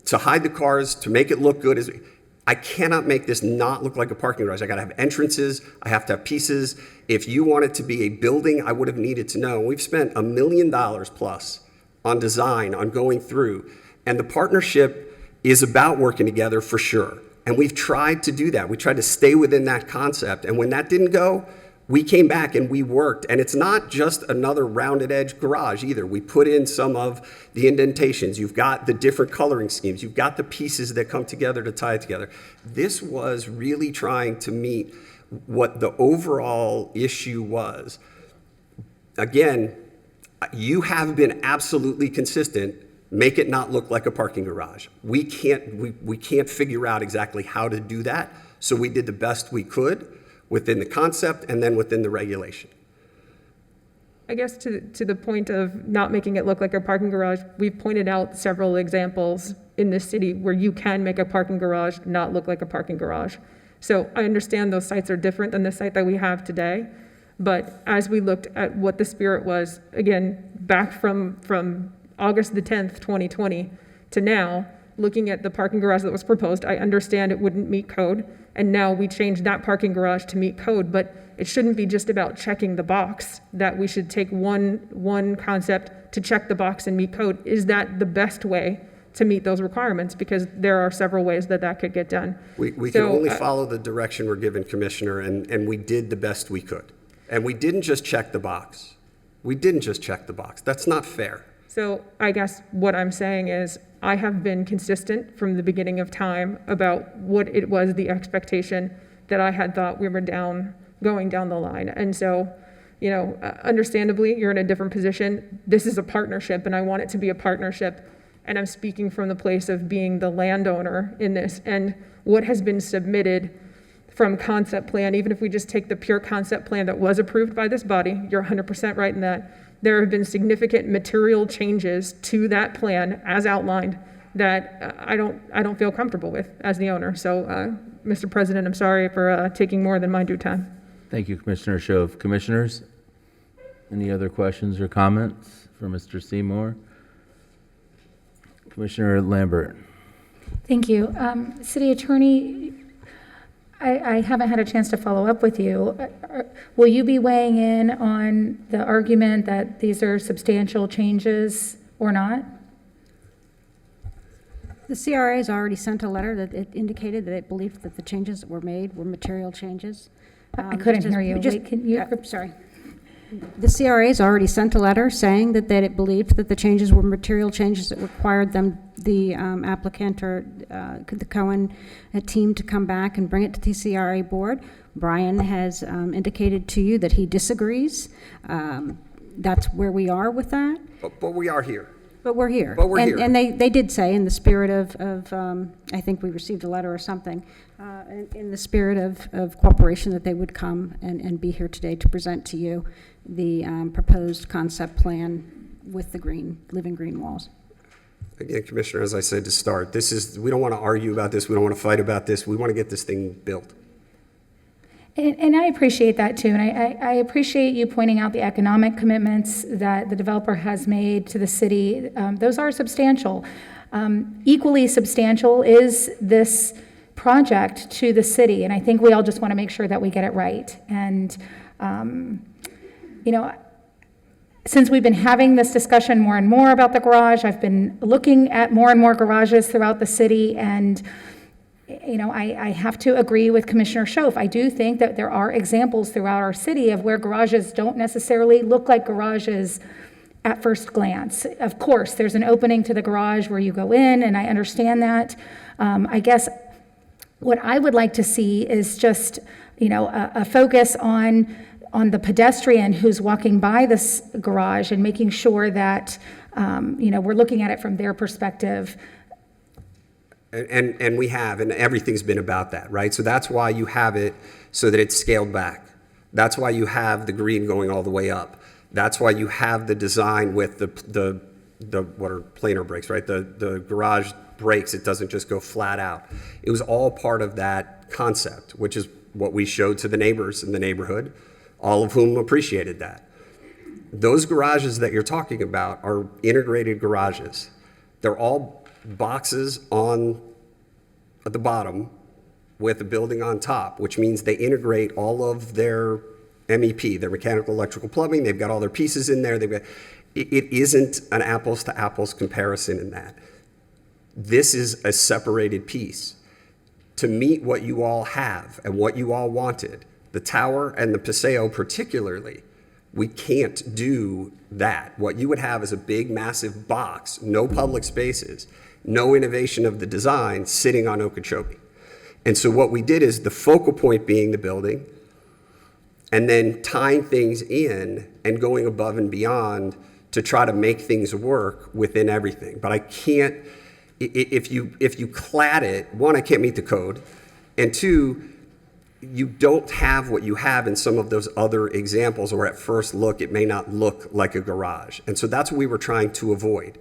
to hide the cars, to make it look good. I cannot make this not look like a parking garage. I gotta have entrances, I have to have pieces. If you want it to be a building, I would have needed to know. We've spent $1 million plus on design, on going through, and the partnership is about working together for sure. And we've tried to do that. We tried to stay within that concept, and when that didn't go, we came back and we worked. And it's not just another rounded edge garage either. We put in some of the indentations. You've got the different coloring schemes. You've got the pieces that come together to tie it together. This was really trying to meet what the overall issue was. Again, you have been absolutely consistent. Make it not look like a parking garage. We can't figure out exactly how to do that. So we did the best we could within the concept and then within the regulation. I guess to the point of not making it look like a parking garage, we've pointed out several examples in this city where you can make a parking garage not look like a parking garage. So I understand those sites are different than the site that we have today, but as we looked at what the spirit was, again, back from August the 10th, 2020 to now, looking at the parking garage that was proposed, I understand it wouldn't meet code, and now we changed that parking garage to meet code, but it shouldn't be just about checking the box, that we should take one concept to check the box and meet code. Is that the best way to meet those requirements? Because there are several ways that that could get done. We can So, only follow the direction we're given, Commissioner, and we did the best we could. And we didn't just check the box. We didn't just check the box. That's not fair. So I guess what I'm saying is I have been consistent from the beginning of time about what it was, the expectation that I had thought we were going down the line. And so, understandably, you're in a different position. This is a partnership, and I want it to be a partnership. And I'm speaking from the place of being the landowner in this. And what has been submitted from concept plan, even if we just take the pure concept plan that was approved by this body, you're 100% right in that. There have been significant material changes to that plan as outlined that I don't feel comfortable with as the owner. So, Mr. President, I'm sorry for taking more than my due time. Thank you, Commissioner Shove. Commissioners, any other questions or comments for Mr. Seymour? Commissioner Lambert. Thank you. City Attorney, I haven't had a chance to follow up with you. Will you be weighing in on the argument that these are substantial changes or not? The CRA has already sent a letter that it indicated that it believed that the changes that were made were material changes. I couldn't hear you. Just, Wait, can you? sorry. The CRA has already sent a letter saying that it believed that the changes were material changes that required the applicant or the Coen team to come back and bring it to the CRA board. Brian has indicated to you that he disagrees. That's where we are with that. But we are here. But we're here. But we're and, here. And they did say, in the spirit of I think we received a letter or something, in the spirit of cooperation, that they would come and be here today to present to you the proposed concept plan with the living green walls. Again, Commissioner, as I said to start, we don't want to argue about this. We don't want to fight about this. We want to get this thing built. And I appreciate that too, and I appreciate you pointing out the economic commitments that the developer has made to the city. Those are substantial. Equally substantial is this project to the city, and I think we all just want to make sure that we get it right. And, since we've been having this discussion more and more about the garage, I've been looking at more and more garages throughout the city, and I have to agree with Commissioner Shove. I do think that there are examples throughout our city of where garages don't necessarily look like garages at first glance. Of course, there's an opening to the garage where you go in, and I understand that. I guess what I would like to see is just, a focus on the pedestrian who's walking by this garage and making sure that, we're looking at it from their perspective. And we have, and everything's been about that, right? So that's why you have it so that it's scaled back. That's why you have the green going all the way up. That's why you have the design with the what are planar brakes, right? The garage brakes, it doesn't just go flat out. It was all part of that concept, which is what we showed to the neighbors in the neighborhood, all of whom appreciated that. Those garages that you're talking about are integrated garages. They're all boxes at the bottom with a building on top, which means they integrate all of their MEP, their mechanical, electrical, plumbing. They've got all their pieces in there. It isn't an apples to apples comparison in that. This is a separated piece. To meet what you all have and what you all wanted, the tower and the Paseo particularly, we can't do that. What you would have is a big, massive box, no public spaces, no innovation of the design sitting on Okeechobee. And so what we did is the focal point being the building, and then tying things in and going above and beyond to try to make things work within everything. But I can't, if you clad it, one, I can't meet the code, and two, you don't have what you have in some of those other examples, or at first look, it may not look like a garage. And so that's what we were trying to avoid.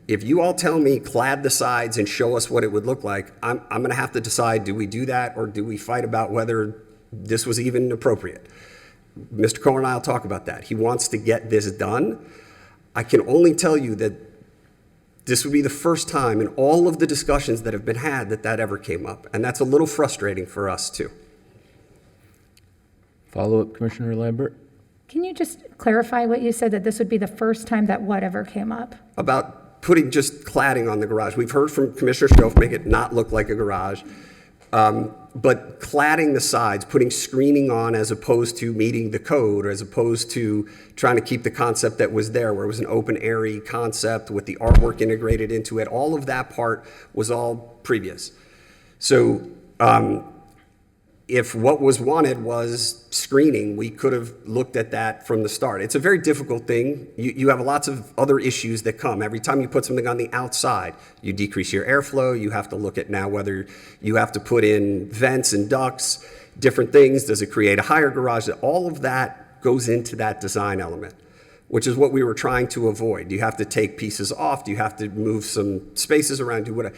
If you all tell me clad the sides and show us what it would look like, I'm going to have to decide, do we do that, or do we fight about whether this was even appropriate? Mr. Coen and I will talk about that. He wants to get this done. I can only tell you that This would be the first time in all of the discussions that have been had that that ever came up. And that's a little frustrating for us, too. Follow-up, Commissioner Lambert? Can you just clarify what you said, that this would be the first time that whatever came up? About putting just cladding on the garage. We've heard from Commissioner Schoaf, make it not look like a garage. But cladding the sides, putting screening on as opposed to meeting the code, or as opposed to trying to keep the concept that was there, where it was an open airy concept with the artwork integrated into it, all of that part was all previous. So if what was wanted was screening, we could have looked at that from the start. It's a very difficult thing. You have lots of other issues that come. Every time you put something on the outside, you decrease your airflow. You have to look at now whether you have to put in vents and ducts, different things. Does it create a higher garage? All of that goes into that design element, which is what we were trying to avoid. Do you have to take pieces off? Do you have to move some spaces around? Do whatever.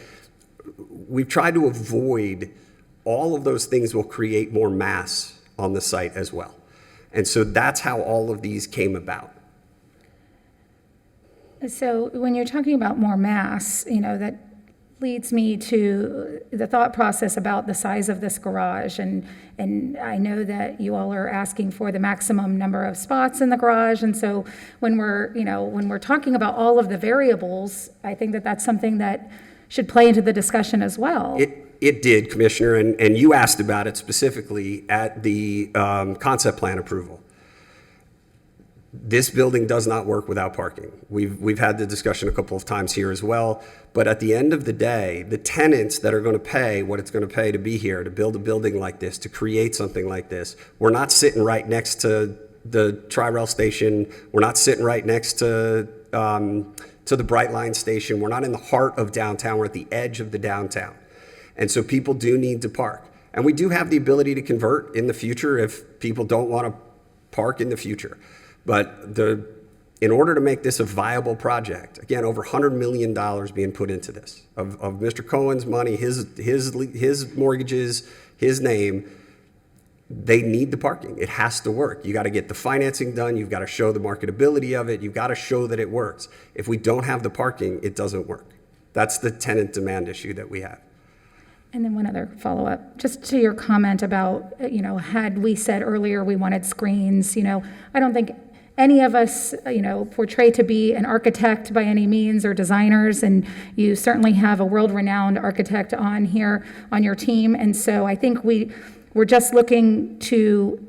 We've tried to avoid all of those things will create more mass on the site as well. And so that's how all of these came about. So when you're talking about more mass, that leads me to the thought process about the size of this garage. And I know that you all are asking for the maximum number of spots in the garage. And so when we're talking about all of the variables, I think that that's something that should play into the discussion as well. It did, Commissioner, and you asked about it specifically at the concept plan approval. This building does not work without parking. We've had the discussion a couple of times here as well, but at the end of the day, the tenants that are going to pay what it's going to pay to be here, to build a building like this, to create something like this, we're not sitting right next to the Tri-Rail station. We're not sitting right next to the Brightline station. We're not in the heart of downtown. We're at the edge of the downtown. And so people do need to park. And we do have the ability to convert in the future if people don't want to park in the future. But in order to make this a viable project, again, over $100 million being put into this, of Mr. Coen's money, his mortgages, his name, they need the parking. It has to work. You got to get the financing done. You've got to show the marketability of it. You've got to show that it works. If we don't have the parking, it doesn't work. That's the tenant demand issue that we have. And then one other follow-up, just to your comment about, had we said earlier we wanted screens, I don't think any of us, portray to be an architect by any means or designers, and you certainly have a world-renowned architect on here on your team. And so I think we're just looking to,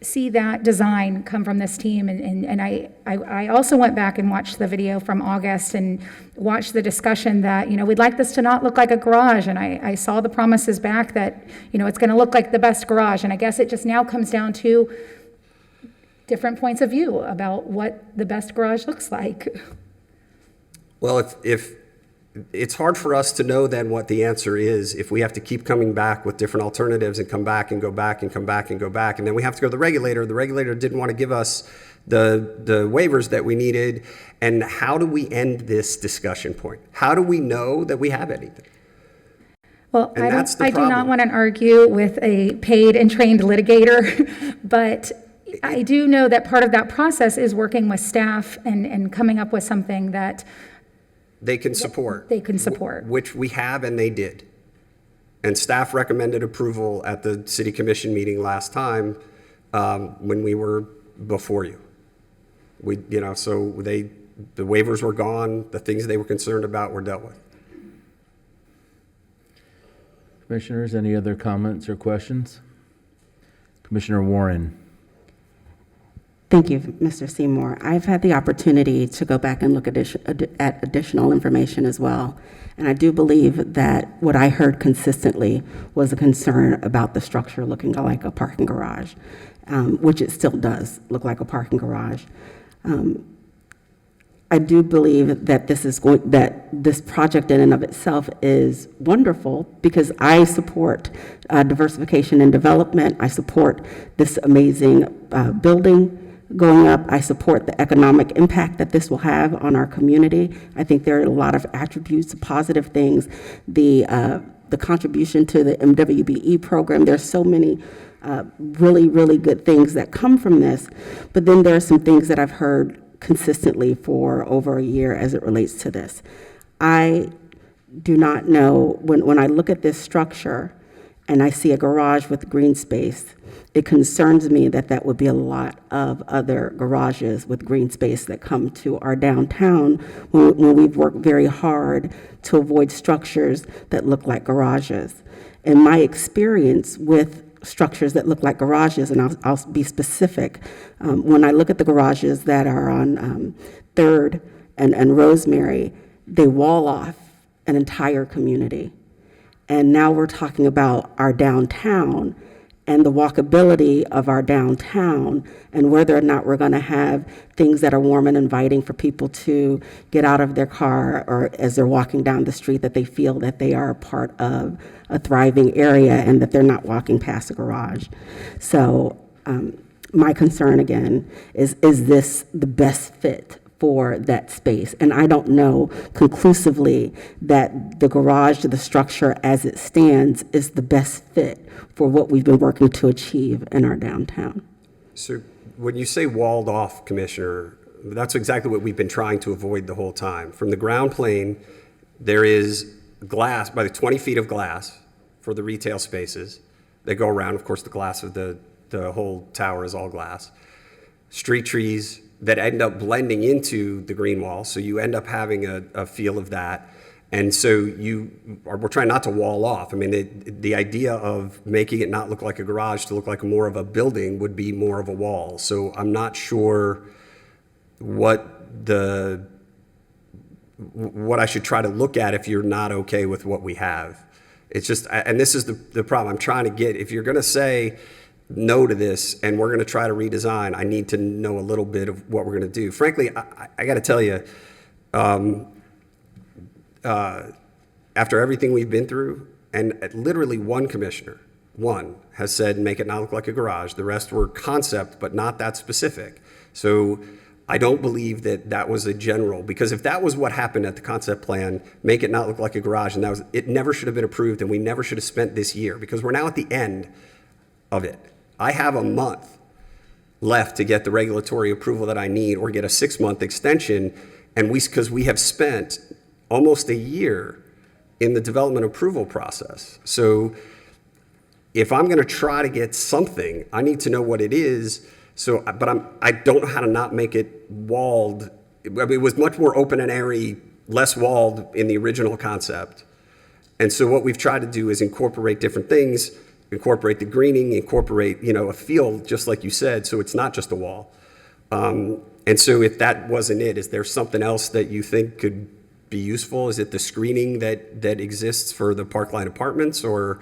see that design come from this team. And I also went back and watched the video from August and watched the discussion that, we'd like this to not look like a garage. And I saw the promises back that, it's going to look like the best garage. And I guess it just now comes down to different points of view about what the best garage looks like. Well, if it's hard for us to know then what the answer is if we have to keep coming back with different alternatives and come back and go back and come back and go back. And then we have to go to the regulator. The regulator didn't want to give us the waivers that we needed. And how do we end this discussion point? How do we know that we have anything? Well, And that's the I do not problem. want to argue with a paid and trained litigator, but I do know that part of that process is working with staff and coming up with something that They can support. they can support. Which we have, and they did. And staff recommended approval at the city commission meeting last time when we were before you. So the waivers were gone, the things they were concerned about were dealt with. Commissioners, any other comments or questions? Commissioner Warren. Thank you, Mr. Seymour. I've had the opportunity to go back and look at additional information as well. And I do believe that what I heard consistently was a concern about the structure looking like a parking garage, which it still does look like a parking garage. I do believe that this project in and of itself is wonderful because I support diversification and development. I support this amazing building going up. I support the economic impact that this will have on our community. I think there are a lot of attributes, positive things. The contribution to the MWBE program, there's so many really, really good things that come from this. But then there are some things that I've heard consistently for over a year as it relates to this. I do not know, when I look at this structure and I see a garage with green space, it concerns me that that would be a lot of other garages with green space that come to our downtown when we've worked very hard to avoid structures that look like garages. In my experience with structures that look like garages, and I'll be specific, when I look at the garages that are on 3rd and Rosemary, they wall off an entire community. And now we're talking about our downtown and the walkability of our downtown and whether or not we're going to have things that are warm and inviting for people to get out of their car or as they're walking down the street that they feel that they are a part of a thriving area and that they're not walking past a garage. So my concern again is this the best fit for that space? And I don't know conclusively that the garage, the structure as it stands, is the best fit for what we've been working to achieve in our downtown. So when you say walled off, Commissioner, that's exactly what we've been trying to avoid the whole time. From the ground plane, there is glass, by the 20 feet of glass for the retail spaces that go around. Of course, the glass of the whole tower is all glass. Street trees that end up blending into the green wall, so you end up having a feel of that. And so we're trying not to wall off. I mean, the idea of making it not look like a garage to look like more of a building would be more of a wall. So I'm not sure what I should try to look at if you're not okay with what we have. It's just, and this is the problem I'm trying to get. If you're going to say no to this and we're going to try to redesign, I need to know a little bit of what we're going to do. Frankly, I got to tell you, after everything we've been through, and literally one commissioner, has said make it not look like a garage. The rest were concept, but not that specific. So I don't believe that was a general, because if that was what happened at the concept plan, make it not look like a garage, and it never should have been approved, and we never should have spent this year, because we're now at the end of it. I have a month left to get the regulatory approval that I need or get a 6-month extension, and because we have spent almost a year in the development approval process. So if I'm going to try to get something, I need to know what it is. So, but I don't know how to not make it walled. I mean, it was much more open and airy, less walled in the original concept. And so what we've tried to do is incorporate different things, incorporate the greening, incorporate, a feel, just like you said, so it's not just a wall. And so if that wasn't it, is there something else that you think could be useful? Is it the screening that exists for the Parkline apartments or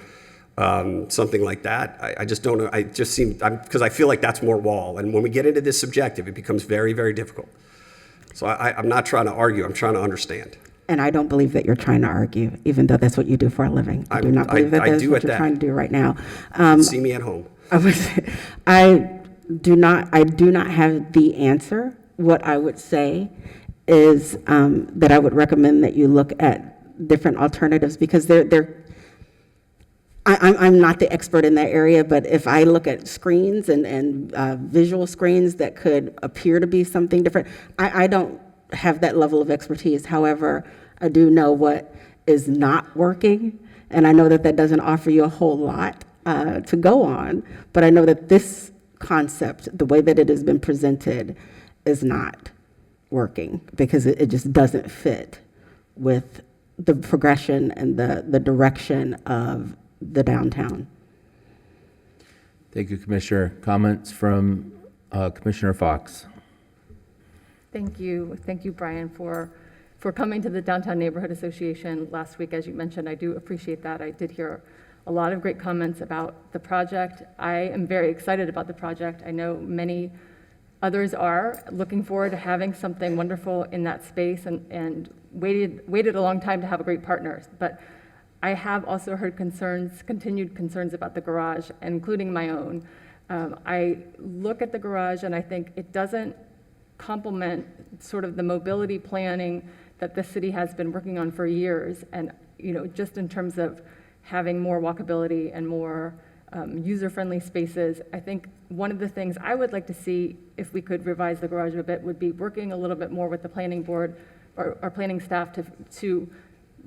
something like that? I just don't know. Because I feel like that's more wall. And when we get into this subjective, it becomes very, very difficult. So I'm not trying to argue, I'm trying to understand. And I don't believe that you're trying to argue, even though that's what you do for a living. I do not believe that that's what you're trying to do right now. See me at home. I do not have the answer. What I would say is that I would recommend that you look at different alternatives, because I'm not the expert in that area, but if I look at screens and visual screens that could appear to be something different, I don't have that level of expertise. However, I do know what is not working, and I know that doesn't offer you a whole lot to go on, but I know that this concept, the way that it has been presented, is not working because it just doesn't fit with the progression and the direction of the downtown. Thank you, Commissioner. Comments from Commissioner Fox? Thank you, Brian, for coming to the Downtown Neighborhood Association last week. As you mentioned, I do appreciate that. I did hear a lot of great comments about the project. I am very excited about the project. I know many others are looking forward to having something wonderful in that space and waited a long time to have a great partner. But I have also heard continued concerns about the garage, including my own. I look at the garage and I think it doesn't complement sort of the mobility planning that the city has been working on for years. And, just in terms of having more walkability and more user-friendly spaces. I think one of the things I would like to see, if we could revise the garage a bit, would be working a little bit more with the planning board or our planning staff to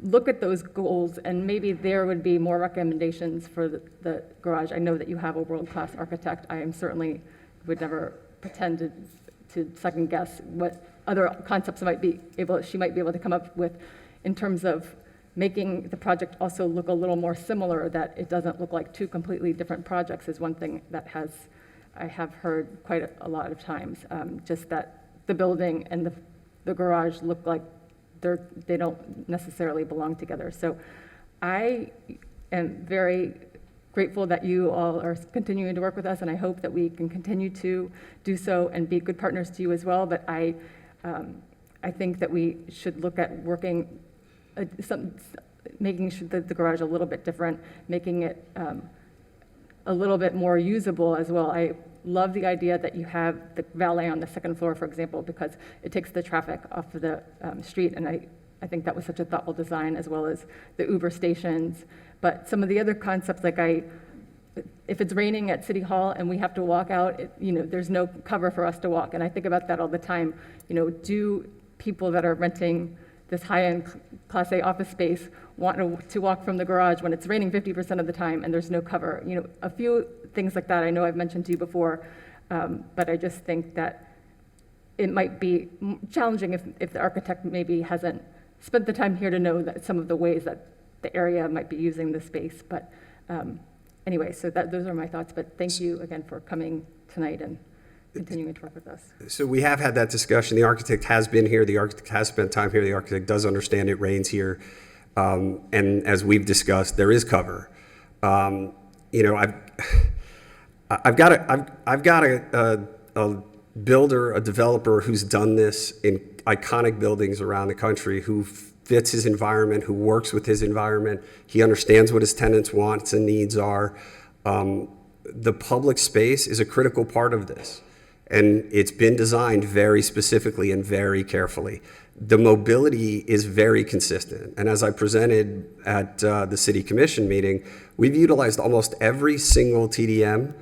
look at those goals, and maybe there would be more recommendations for the garage. I know that you have a world-class architect. I am certainly would never pretend to second guess what other concepts she might be able to come up with in terms of making the project also look a little more similar, that it doesn't look like two completely different projects is one thing that I have heard quite a lot of times. Just that the building and the garage look like they don't necessarily belong together. So I am very grateful that you all are continuing to work with us, and I hope that we can continue to do so and be good partners to you as well. But I think that we should look at working, making sure that the garage a little bit different, making it a little bit more usable as well. I love the idea that you have the valet on the second floor, for example, because it takes the traffic off of the street, and I think that was such a thoughtful design, as well as the Uber stations. But some of the other concepts, like if it's raining at City Hall and we have to walk out, there's no cover for us to walk. And I think about that all the time. Do people that are renting this high-end Class A office space want to walk from the garage when it's raining 50% of the time and there's no cover? A few things like that I know I've mentioned to you before, but I just think that it might be challenging if the architect maybe hasn't spent the time here to know that some of the ways that the area might be using the space. But anyway, so those are my thoughts. But thank you again for coming tonight and continuing to work with us. So we have had that discussion. The architect has been here. The architect has spent time here. The architect does understand it rains here. And as we've discussed, there is cover. I've got a builder, a developer who's done this in iconic buildings around the country, who fits his environment, who works with his environment. He understands what his tenants' wants and needs are. The public space is a critical part of this, and it's been designed very specifically and very carefully. The mobility is very consistent, and as I presented at the City Commission meeting, we've utilized almost every single TDM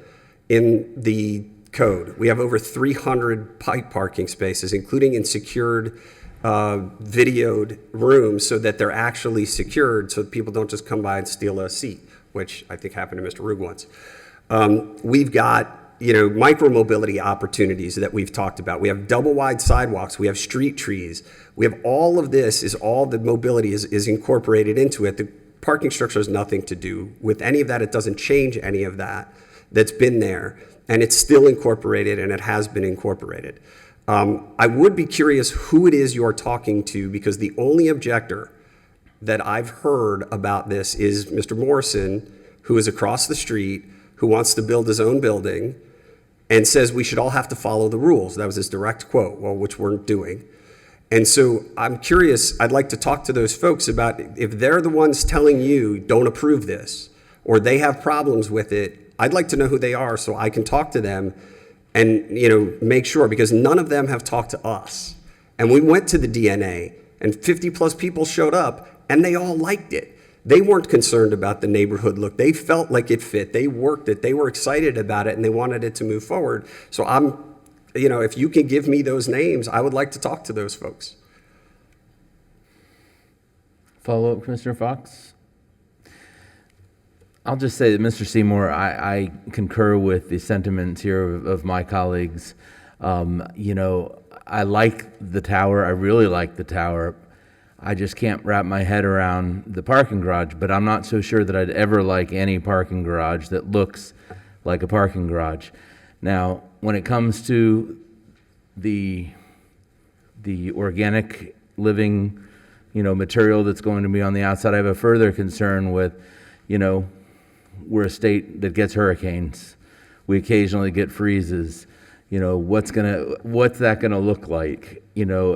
in the code. We have over 300 bike parking spaces, including in secured videoed rooms, so that they're actually secured, so that people don't just come by and steal a seat, which I think happened to Mr. Rugg once. We've got micro-mobility opportunities that we've talked about. We have double-wide sidewalks. We have street trees. We have all of this, all the mobility is incorporated into it. The parking structure has nothing to do with any of that. It doesn't change any of that that's been there, and it's still incorporated, and it has been incorporated. I would be curious who it is you're talking to, because the only objector that I've heard about this is Mr. Morrison, who is across the street, who wants to build his own building and says we should all have to follow the rules. That was his direct quote, which we're doing. And so I'm curious, I'd like to talk to those folks about if they're the ones telling you don't approve this, or they have problems with it. I'd like to know who they are so I can talk to them and make sure, because none of them have talked to us. And we went to the DNA, and 50 plus people showed up, and they all liked it. They weren't concerned about the neighborhood look. They felt like it fit. They worked it. They were excited about it, and they wanted it to move forward. So if you can give me those names, I would like to talk to those folks. Follow up, Commissioner Fox? I'll just say that, Mr. Seymour, I concur with the sentiments here of my colleagues. I like the tower. I really like the tower. I just can't wrap my head around the parking garage, but I'm not so sure that I'd ever like any parking garage that looks like a parking garage. Now, when it comes to the organic living, material that's going to be on the outside, I have a further concern with, we're a state that gets hurricanes. We occasionally get freezes. What's that gonna look like,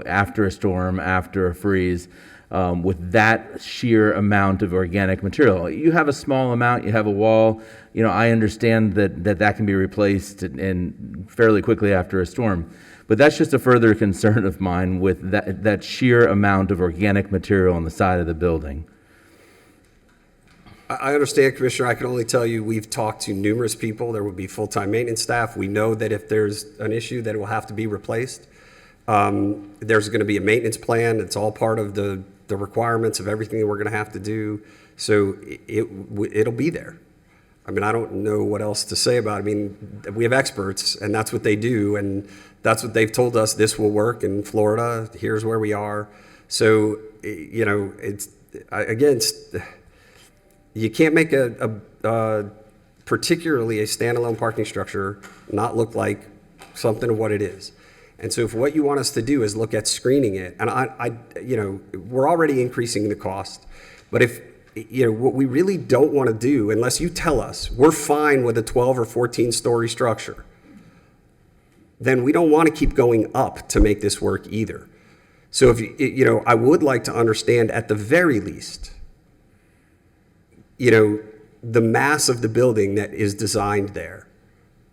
after a storm, after a freeze, with that sheer amount of organic material? You have a small amount, you have a wall, I understand that can be replaced and fairly quickly after a storm. But that's just a further concern of mine with that sheer amount of organic material on the side of the building. I understand, Commissioner. I can only tell you, we've talked to numerous people. There will be full-time maintenance staff. We know that if there's an issue, that it will have to be replaced. There's going to be a maintenance plan. It's all part of the requirements of everything that we're going to have to do. So it'll be there. I mean, I don't know what else to say about it. I mean, we have experts, and that's what they do, and that's what they've told us. This will work in Florida. Here's where we are. So, you know, you can't make particularly a standalone parking structure not look like something of what it is. And so if what you want us to do is look at screening it, and you know, we're already increasing the cost, but if, you know, what we really don't want to do, unless you tell us we're fine with a 12 or 14 story structure, then we don't want to keep going up to make this work either. So if you know, I would like to understand at the very least, you know, the mass of the building that is designed there,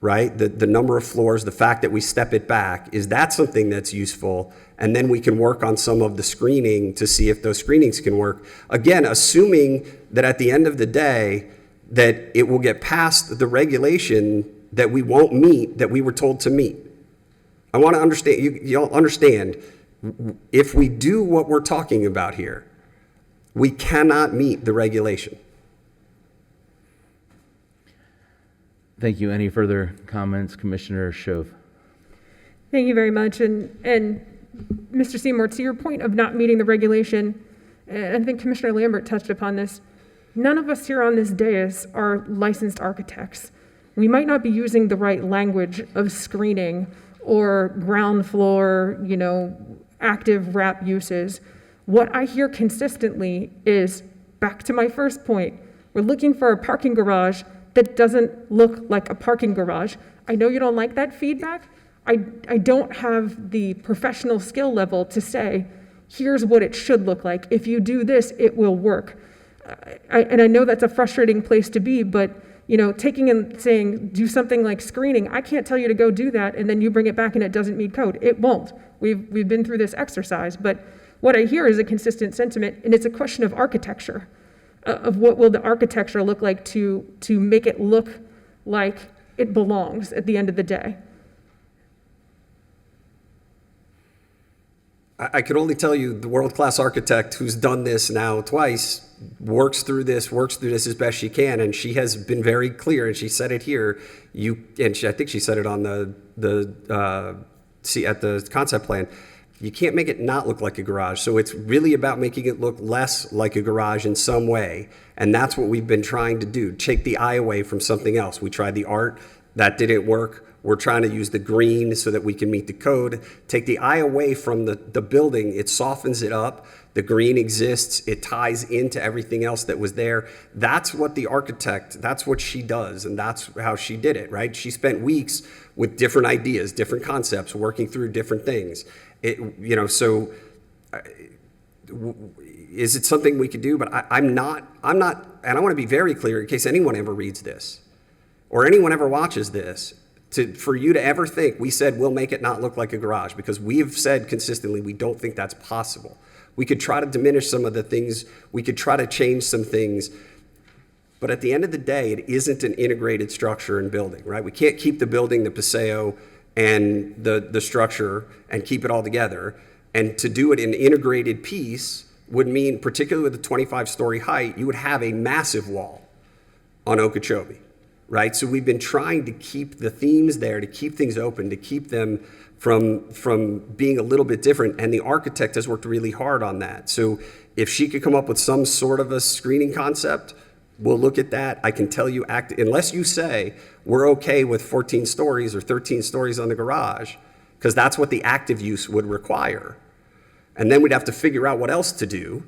right? The number of floors, the fact that we step it back, is that something that's useful? And then we can work on some of the screening to see if those screenings can work. Again, assuming that at the end of the day, that it will get past the regulation that we won't meet, that we were told to meet. I want to understand, y'all understand, if we do what we're talking about here, we cannot meet the regulation. Thank you. Any further comments, Commissioner Shove? Thank you very much. And Mr. Seymour, to your point of not meeting the regulation, and I think Commissioner Lambert touched upon this, none of us here on this dais are licensed architects. We might not be using the right language of screening or ground floor, you know, active wrap uses. What I hear consistently is, back to my first point, we're looking for a parking garage that doesn't look like a parking garage. I know you don't like that feedback. I don't have the professional skill level to say, here's what it should look like. If you do this, it will work. And I know that's a frustrating place to be, but you know, taking and saying, do something like screening, I can't tell you to go do that, and then you bring it back and it doesn't meet code. It won't. We've been through this exercise, but what I hear is a consistent sentiment, and it's a question of architecture, of what will the architecture look like to make it look like it belongs at the end of the day. I can only tell you, the world-class architect who's done this now twice works through this as best she can, and she has been very clear, and she said it here. I think she said it on at the concept plan. You can't make it not look like a garage. So it's really about making it look less like a garage in some way, and that's what we've been trying to do. Take the eye away from something else. We tried the art, that didn't work. We're trying to use the green so that we can meet the code. Take the eye away from the building. It softens it up. The green exists. It ties into everything else that was there. That's what the architect, that's what she does, and that's how she did it, right? She spent weeks with different ideas, different concepts, working through different things. So is it something we could do? But I'm not, and I want to be very clear in case anyone ever reads this or anyone ever watches this, for you to ever think we said we'll make it not look like a garage, because we've said consistently we don't think that's possible. We could try to diminish some of the things, we could try to change some things, but at the end of the day, it isn't an integrated structure and building, right? We can't keep the building, the paseo, and the structure and keep it all together. And to do it in an integrated piece would mean, particularly with a 25-story height, you would have a massive wall on Okeechobee, right? So we've been trying to keep the themes there, to keep things open, to keep them from being a little bit different. And the architect has worked really hard on that. So if she could come up with some sort of a screening concept, we'll look at that. I can tell you, unless you say we're okay with 14 stories or 13 stories on the garage, because that's what the active use would require. And then we'd have to figure out what else to do.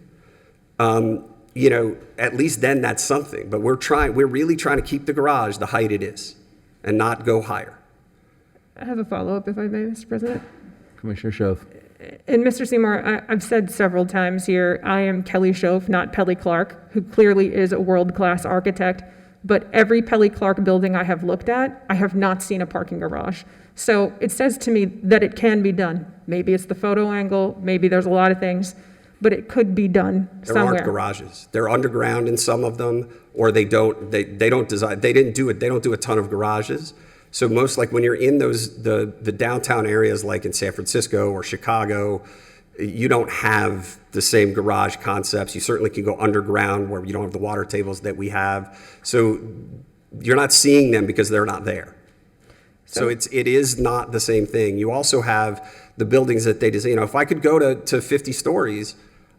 At least then that's something. But we're really trying to keep the garage the height it is and not go higher. I have a follow-up, if I may, Mr. President. Commissioner Shove. And Mr. Seymour, I've said several times here, I am Kelly Shove, not Pelly Clark, who clearly is a world-class architect. But every Pelly Clark building I have looked at, I have not seen a parking garage. So it says to me that it can be done. Maybe it's the photo angle, maybe there's a lot of things, but it could be done There aren't somewhere. garages. They're underground in some of them, or they don't design, they don't do a ton of garages. So most, like when you're in the downtown areas like in San Francisco or Chicago, you don't have the same garage concepts. You certainly can go underground where you don't have the water tables that we have. So you're not seeing them because they're not there. So it is not the same thing. You also have the buildings that they design. If I could go to 50 stories,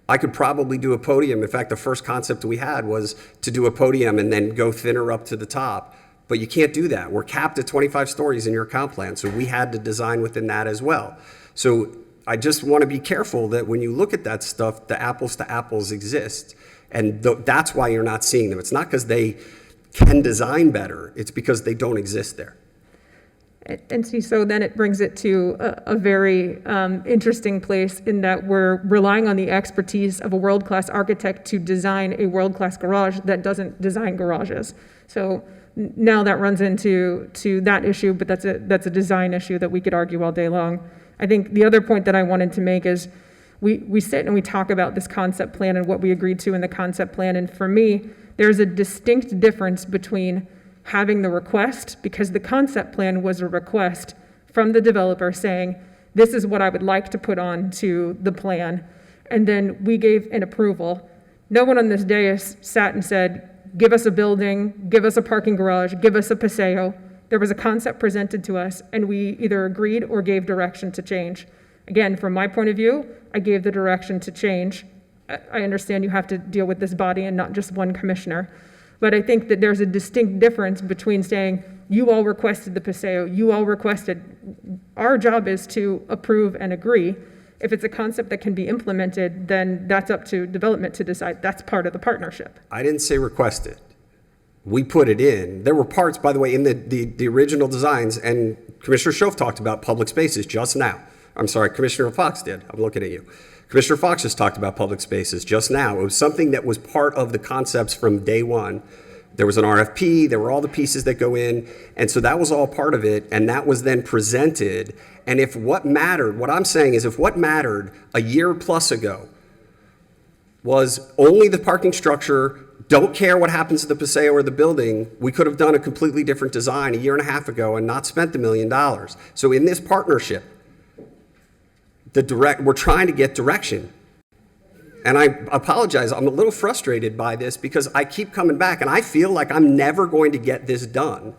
I could probably do a podium. In fact, the first concept we had was to do a podium and then go thinner up to the top. But you can't do that. We're capped at 25 stories in your comp plan, so we had to design within that as well. So I just want to be careful that when you look at that stuff, the apples to apples exist. And that's why you're not seeing them. It's not because they can design better. It's because they don't exist there. And see, so then it brings it to a very interesting place in that we're relying on the expertise of a world-class architect to design a world-class garage that doesn't design garages. So now that runs into that issue, but that's a design issue that we could argue all day long. I think the other point that I wanted to make is we sit and we talk about this concept plan and what we agreed to in the concept plan. And for me, there's a distinct difference between having the request, because the concept plan was a request from the developer saying, this is what I would like to put on to the plan. And then we gave an approval. No one on this dais sat and said, give us a building, give us a parking garage, give us a paseo. There was a concept presented to us, and we either agreed or gave direction to change. Again, from my point of view, I gave the direction to change. I understand you have to deal with this body and not just one commissioner. But I think that there's a distinct difference between saying, you all requested the paseo, you all requested. Our job is to approve and agree. If it's a concept that can be implemented, then that's up to development to decide. That's part of the partnership. I didn't say requested. We put it in. There were parts, by the way, in the original designs, and Commissioner Schoaf talked about public spaces just now. I'm sorry, Commissioner Fox did. I'm looking at you. Commissioner Fox just talked about public spaces just now. It was something that was part of the concepts from day one. There was an RFP, there were all the pieces that go in, and so that was all part of it, and that was then presented. And if what mattered, what I'm saying is if what mattered a year plus ago was only the parking structure, don't care what happens to the paseo or the building, we could have done a completely different design a year and a half ago and not spent $1 million. So in this partnership, we're trying to get direction. And I apologize, I'm a little frustrated by this because I keep coming back and I feel like I'm never going to get this done.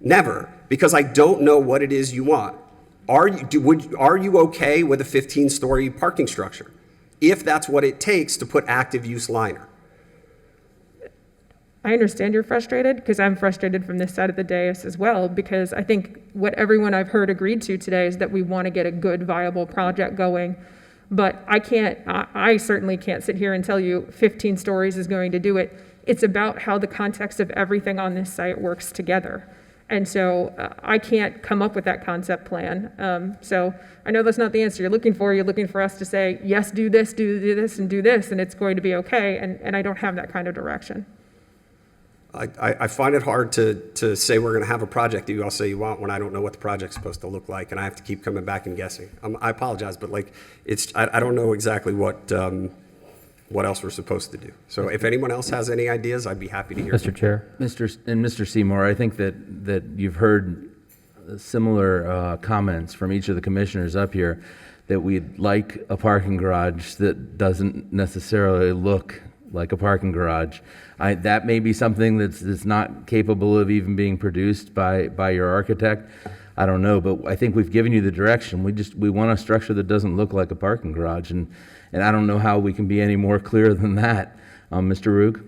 Never, because I don't know what it is you want. Are you okay with a 15-story parking structure? If that's what it takes to put active use liner. I understand you're frustrated because I'm frustrated from this side of the dais as well, because I think what everyone I've heard agreed to today is that we want to get a good, viable project going. But I certainly can't sit here and tell you 15 stories is going to do it. It's about how the context of everything on this site works together. And so I can't come up with that concept plan. So I know that's not the answer you're looking for. You're looking for us to say, yes, do this, and do this, and it's going to be okay. And I don't have that kind of direction. I find it hard to say we're going to have a project that you all say you want when I don't know what the project's supposed to look like, and I have to keep coming back and guessing. I apologize, but like I don't know exactly what else we're supposed to do. So if anyone else has any ideas, I'd be happy to hear. Mr. Chair. Mr. Seymour, I think that you've heard similar comments from each of the commissioners up here that we'd like a parking garage that doesn't necessarily look like a parking garage. That may be something that's not capable of even being produced by your architect. I don't know, but I think we've given you the direction. We want a structure that doesn't look like a parking garage, and I don't know how we can be any more clear than that. Mr. Roog?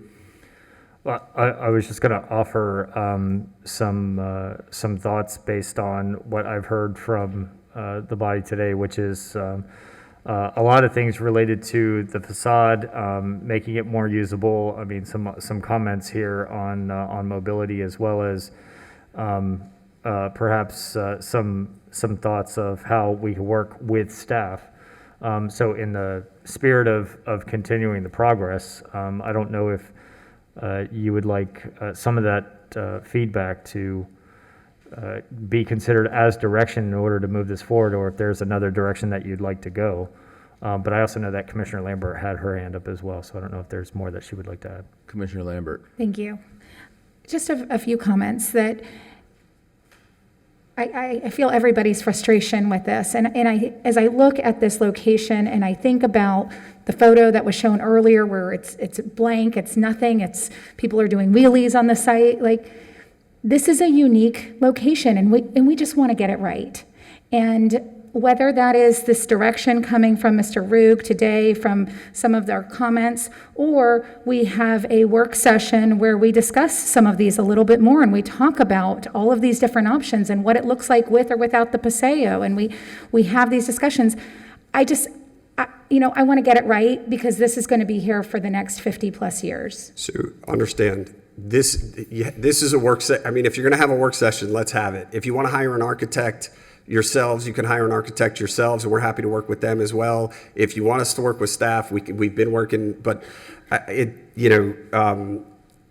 Well, I was just going to offer some thoughts based on what I've heard from the body today, which is a lot of things related to the facade, making it more usable. I mean, some comments here on mobility, as well as perhaps some thoughts of how we can work with staff. So in the spirit of continuing the progress, I don't know if you would like some of that feedback to be considered as direction in order to move this forward, or if there's another direction that you'd like to go. But I also know that Commissioner Lambert had her hand up as well, so I don't know if there's more that she would like to add. Commissioner Lambert. Thank you. Just a few comments that I feel everybody's frustration with this. And as I look at this location and I think about the photo that was shown earlier where it's blank, it's nothing, it's people are doing wheelies on the site, like this is a unique location and we just want to get it right. And whether that is this direction coming from Mr. Rug today, from some of their comments, or we have a work session where we discuss some of these a little bit more and we talk about all of these different options and what it looks like with or without the paseo, and we have these discussions. I want to get it right because this is going to be here for the next 50 plus years. So understand, this is a work I mean, if you're going to have a work session, let's have it. If you want to hire an architect yourselves, you can hire an architect yourselves, and we're happy to work with them as well. If you want us to work with staff, we've been working, but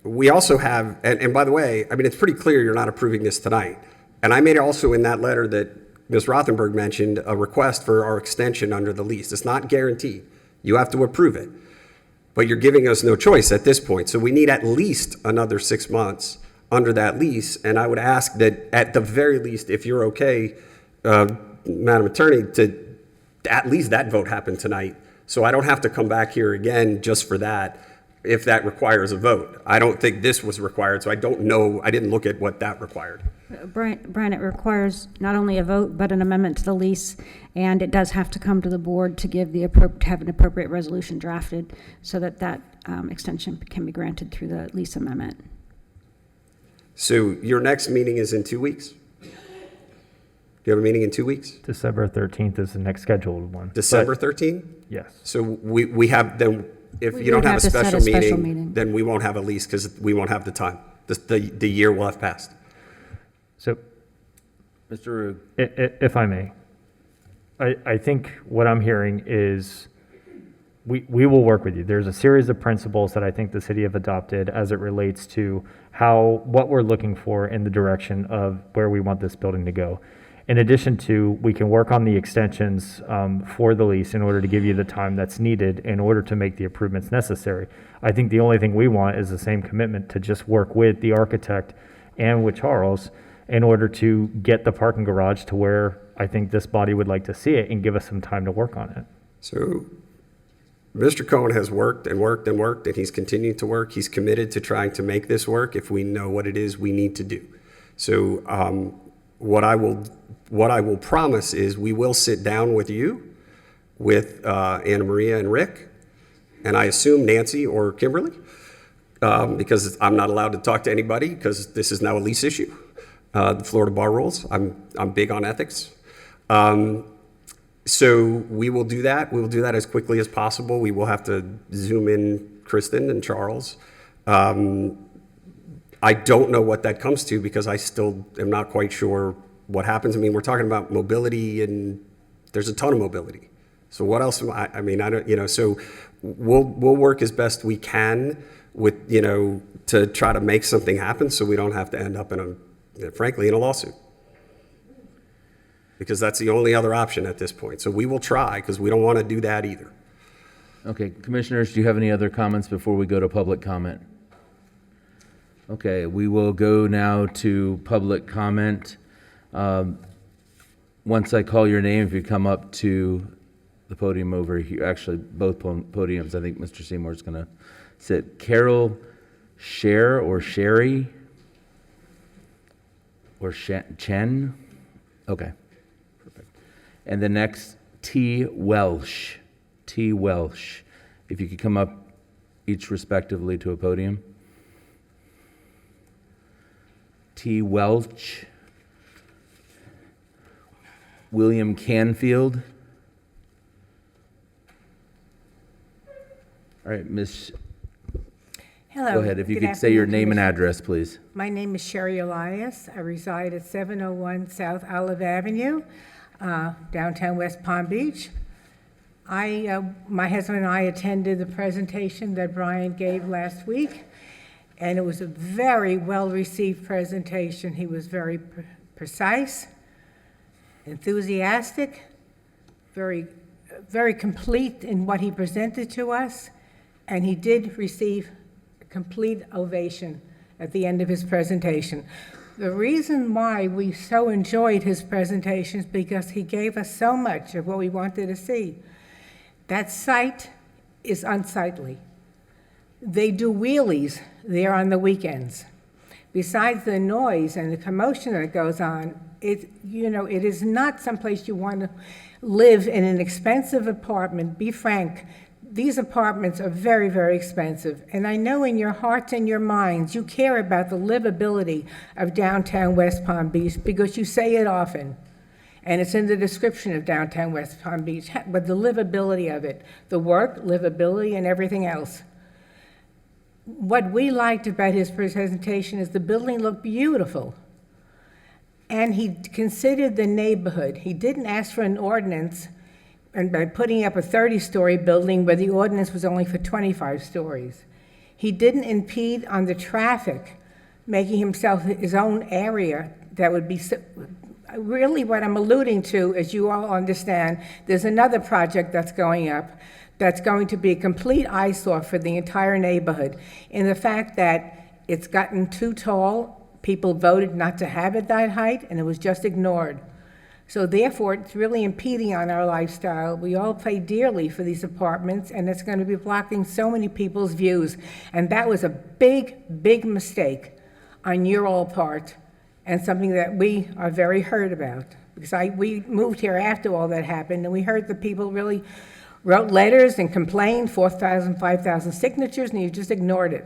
we also have, and by the way, I mean, it's pretty clear you're not approving this tonight. And I made also in that letter that Ms. Rothenberg mentioned a request for our extension under the lease. It's not guaranteed. You have to approve it. But you're giving us no choice at this point. So we need at least another 6 months under that lease. And I would ask that at the very least, if you're okay, Madam Attorney, to at least that vote happen tonight. So I don't have to come back here again just for that, if that requires a vote. I don't think this was required, so I don't know. I didn't look at what that required. Brian, it requires not only a vote, but an amendment to the lease, and it does have to come to the board to give to have an appropriate resolution drafted so that extension can be granted through the lease amendment. So your next meeting is in 2 weeks? Do you have a meeting in 2 weeks? December 13th is the next scheduled one. December But- 13th? Yes. So we have, then, if We you don't would have a have to set special a special meeting, meeting. then we won't have a lease because we won't have the time. The year will have passed. So Mr. Rug. if I may, I think what I'm hearing is we will work with you. There's a series of principles that I think the city have adopted as it relates to what we're looking for in the direction of where we want this building to go. In addition to, we can work on the extensions for the lease in order to give you the time that's needed in order to make the improvements necessary. I think the only thing we want is the same commitment to just work with the architect and with Charles in order to get the parking garage to where I think this body would like to see it and give us some time to work on it. So Mr. Coen has worked and worked and worked, and he's continued to work. He's committed to trying to make this work if we know what it is we need to do. So what I will promise is we will sit down with you, with Anna Maria and Rick, and I assume Nancy or Kimberly, because I'm not allowed to talk to anybody because this is now a lease issue. The Florida bar rules. I'm big on ethics. So we will do that. We will do that as quickly as possible. We will have to zoom in Kristen and Charles. I don't know what that comes to because I still am not quite sure what happens. I mean, we're talking about mobility, and there's a ton of mobility. So what else? I mean, I don't, so we'll work as best we can with, to try to make something happen so we don't have to end up frankly, in a lawsuit. Because that's the only other option at this point. So we will try because we don't want to do that either. Okay, commissioners, do you have any other comments before we go to public comment? Okay, we will go now to public comment. Once I call your name, if you come up to the podium over here, actually both podiums, I think Mr. Seymour's going to sit. Carol Sher or Sherry or Chen? Okay, perfect. And the next, T. Welsh. T. Welsh. If you could come up each respectively to a podium. T. Welch. William Canfield. All right, Miss. Hello. Go ahead. If you Good could say your afternoon, name and Commissioner. address, please. My name is Sherry Elias. I reside at 701 South Olive Avenue, downtown West Palm Beach. My husband and I attended the presentation that Brian gave last week, and it was a very well-received presentation. He was very precise, enthusiastic, very very complete in what he presented to us, and he did receive a complete ovation at the end of his presentation. The reason why we so enjoyed his presentation is because he gave us so much of what we wanted to see. That site is unsightly. They do wheelies there on the weekends. Besides the noise and the commotion that goes on, it is not someplace you want to live in an expensive apartment. Be frank, these apartments are very, very expensive. And I know in your hearts and your minds, you care about the livability of downtown West Palm Beach because you say it often. And it's in the description of downtown West Palm Beach, but the livability of it, the work, livability, and everything else. What we liked about his presentation is the building looked beautiful. And he considered the neighborhood. He didn't ask for an ordinance, and by putting up a 30-story building where the ordinance was only for 25 stories. He didn't impede on the traffic, making himself his own area that would be really what I'm alluding to, as you all understand, there's another project that's going up that's going to be a complete eyesore for the entire neighborhood in the fact that it's gotten too tall. People voted not to have it that height, and it was just ignored. So therefore, it's really impeding on our lifestyle. We all pay dearly for these apartments, and it's going to be blocking so many people's views. And that was a big, big mistake on your all part, and something that we are very hurt about. Because we moved here after all that happened, and we heard the people really wrote letters and complained, 4,000, 5,000 signatures, and you just ignored it.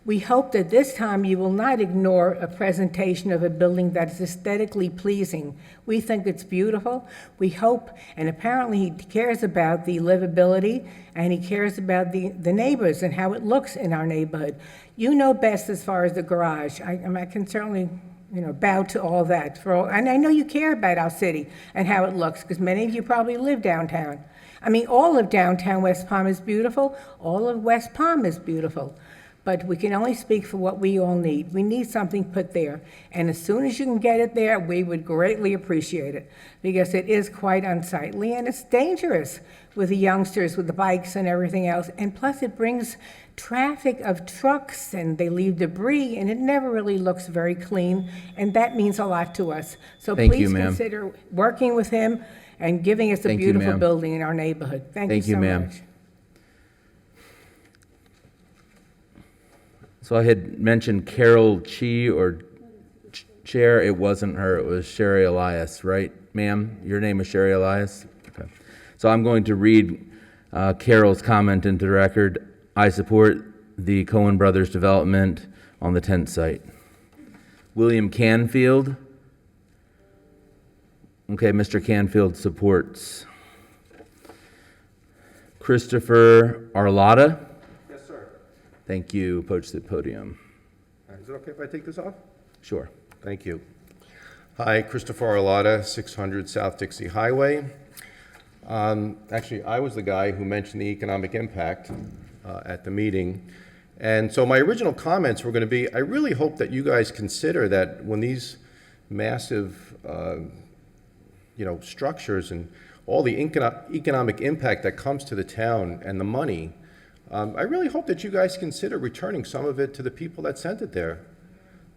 We hope that this time you will not ignore a presentation of a building that is aesthetically pleasing. We think it's beautiful. We hope, and apparently he cares about the livability, and he cares about the neighbors and how it looks in our neighborhood. You know best as far as the garage. I can certainly bow to all that. And I know you care about our city and how it looks, because many of you probably live downtown. I mean, all of downtown West Palm is beautiful. All of West Palm is beautiful. But we can only speak for what we all need. We need something put there. And as soon as you can get it there, we would greatly appreciate it, because it is quite unsightly and it's dangerous with the youngsters, with the bikes and everything else. And plus it brings traffic of trucks and they leave debris, and it never really looks very clean. And that means a lot to us. So Thank please you, ma'am. consider working with him and giving us a Thank you, beautiful ma'am. building in our neighborhood. Thank you so ma'am. much. So I had mentioned Carol Chi or Chair. It wasn't her. It was Sherry Elias, right, ma'am? Your name is Sherry Elias? Okay. So I'm going to read Carol's comment into the record. I support the Coen Brothers development on the tent site. William Canfield. Okay, Mr. Canfield supports. Christopher Arlotta. Yes, sir. Thank you. Approach the podium. Is it okay if I take this off? Sure. Thank you. Hi, Christopher Arlotta, 600 South Dixie Highway. Actually, I was the guy who mentioned the economic impact at the meeting. And so my original comments were going to be, I really hope that you guys consider that when these massive structures and all the economic impact that comes to the town and the money, I really hope that you guys consider returning some of it to the people that sent it there.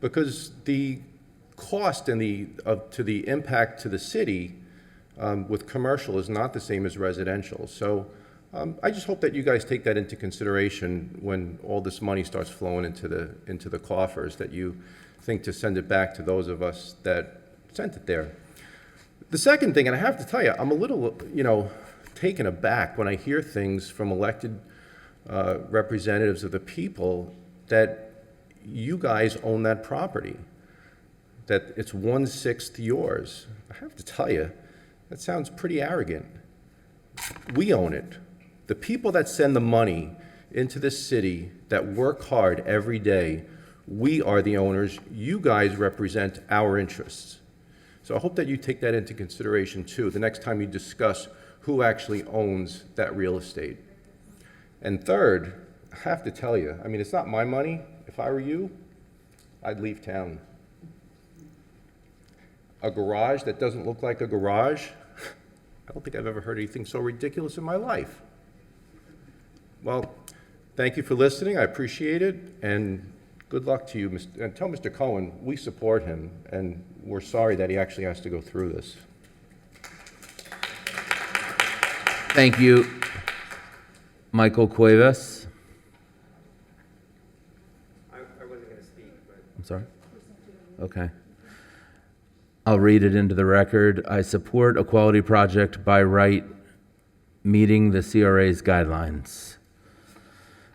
Because the cost and to the impact to the city with commercial is not the same as residential. So I just hope that you guys take that into consideration when all this money starts flowing into the coffers, that you think to send it back to those of us that sent it there. The second thing, and I have to tell you, I'm a little, taken aback when I hear things from elected representatives of the people that you guys own that property, that it's 1/6 yours. I have to tell you, that sounds pretty arrogant. We own it. The people that send the money into this city, that work hard every day, we are the owners. You guys represent our interests. So I hope that you take that into consideration too, the next time you discuss who actually owns that real estate. And third, I have to tell you, it's not my money. If I were you, I'd leave town. A garage that doesn't look like a garage, I don't think I've ever heard anything so ridiculous in my life. Well, thank you for listening. I appreciate it, and good luck to you. And tell Mr. Coen we support him, and we're sorry that he actually has to go through this. Thank you. Michael Cuevas. I wasn't going to speak, but. I'm sorry? Okay. I'll read it into the record. I support a quality project by right meeting the CRA's guidelines.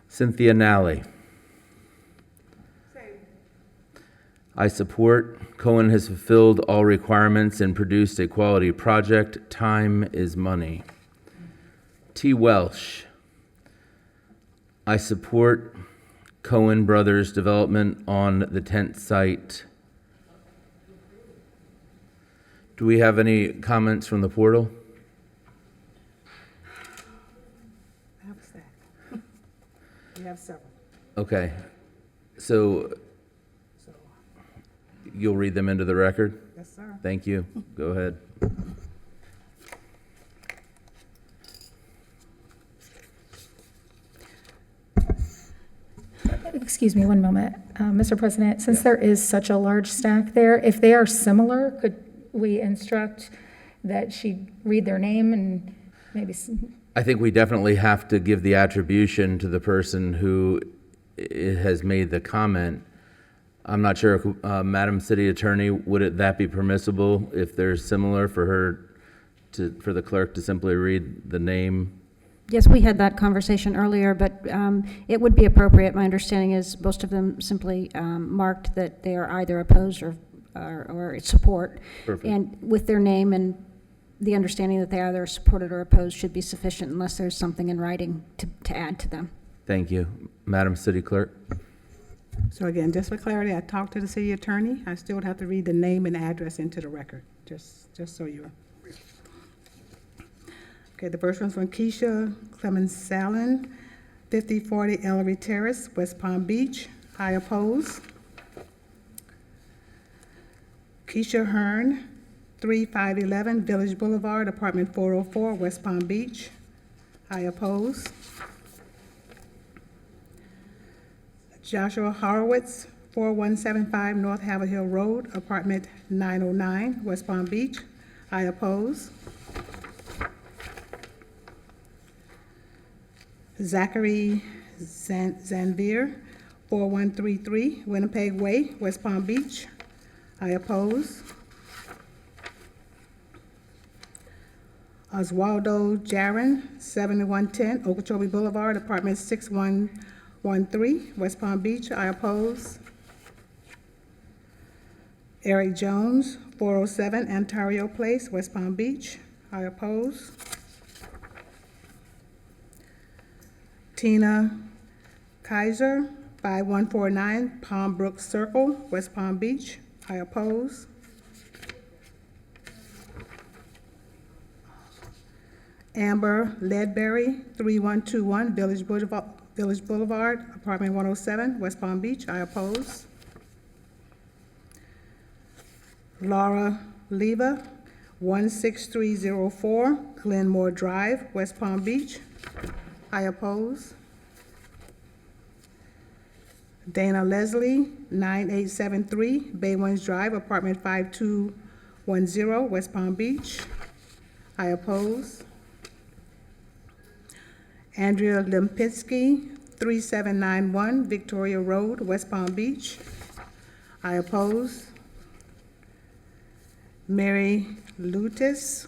Cynthia Nally. I support Coen has fulfilled all requirements and produced a quality project. Time is money. T. Welsh. I support Coen Brothers development on the tent site. Do we have any comments from the portal? I have a stack. We have several. Okay, so you'll read them into the record? Yes, sir. Thank you. Go ahead. Excuse me one moment. Mr. President, since there is such a large stack there, if they are similar, could we instruct that she read their name and maybe? I think we definitely have to give the attribution to the person who has made the comment. I'm not sure, if, Madam City Attorney, that be permissible if they're similar for the clerk to simply read the name? Yes, we had that conversation earlier, but it would be appropriate. My understanding is most of them simply marked that they are either opposed or support. Perfect. And with their name and the understanding that they either supported or opposed should be sufficient unless there's something in writing to add to them. Thank you. Madam City Clerk? So again, just for clarity, I talked to the city attorney. I still would have to read the name and address into the record, just so you're. Okay, the first one's from Keisha Clemens Sallin, 5040 Ellery Terrace, West Palm Beach. I oppose. Keisha Hearn, 3511 Village Boulevard, Apartment 404, West Palm Beach. I oppose. Joshua Horowitz, 4175 North Haverhill Road, Apartment 909, West Palm Beach. I oppose. Zachary Zanvier, 4133 Winnipeg Way, West Palm Beach. I oppose. Oswaldo Jaron, 7110 Okeechobee Boulevard, Apartment 6113, West Palm Beach. I oppose. Eric Jones, 407 Ontario Place, West Palm Beach. I oppose. Tina Kaiser, 5149 Palm Brook Circle, West Palm Beach. I oppose. Amber Ledbury, 3121 Village Boulevard, Apartment 107, West Palm Beach. I oppose. Laura Leva, 16304 Glenmore Drive, West Palm Beach. I oppose. Dana Leslie, 9873 Baywinds Drive, Apartment 5210, West Palm Beach. I oppose. Andrea Lempinski, 3791 Victoria Road, West Palm Beach. I oppose. Mary Lutis,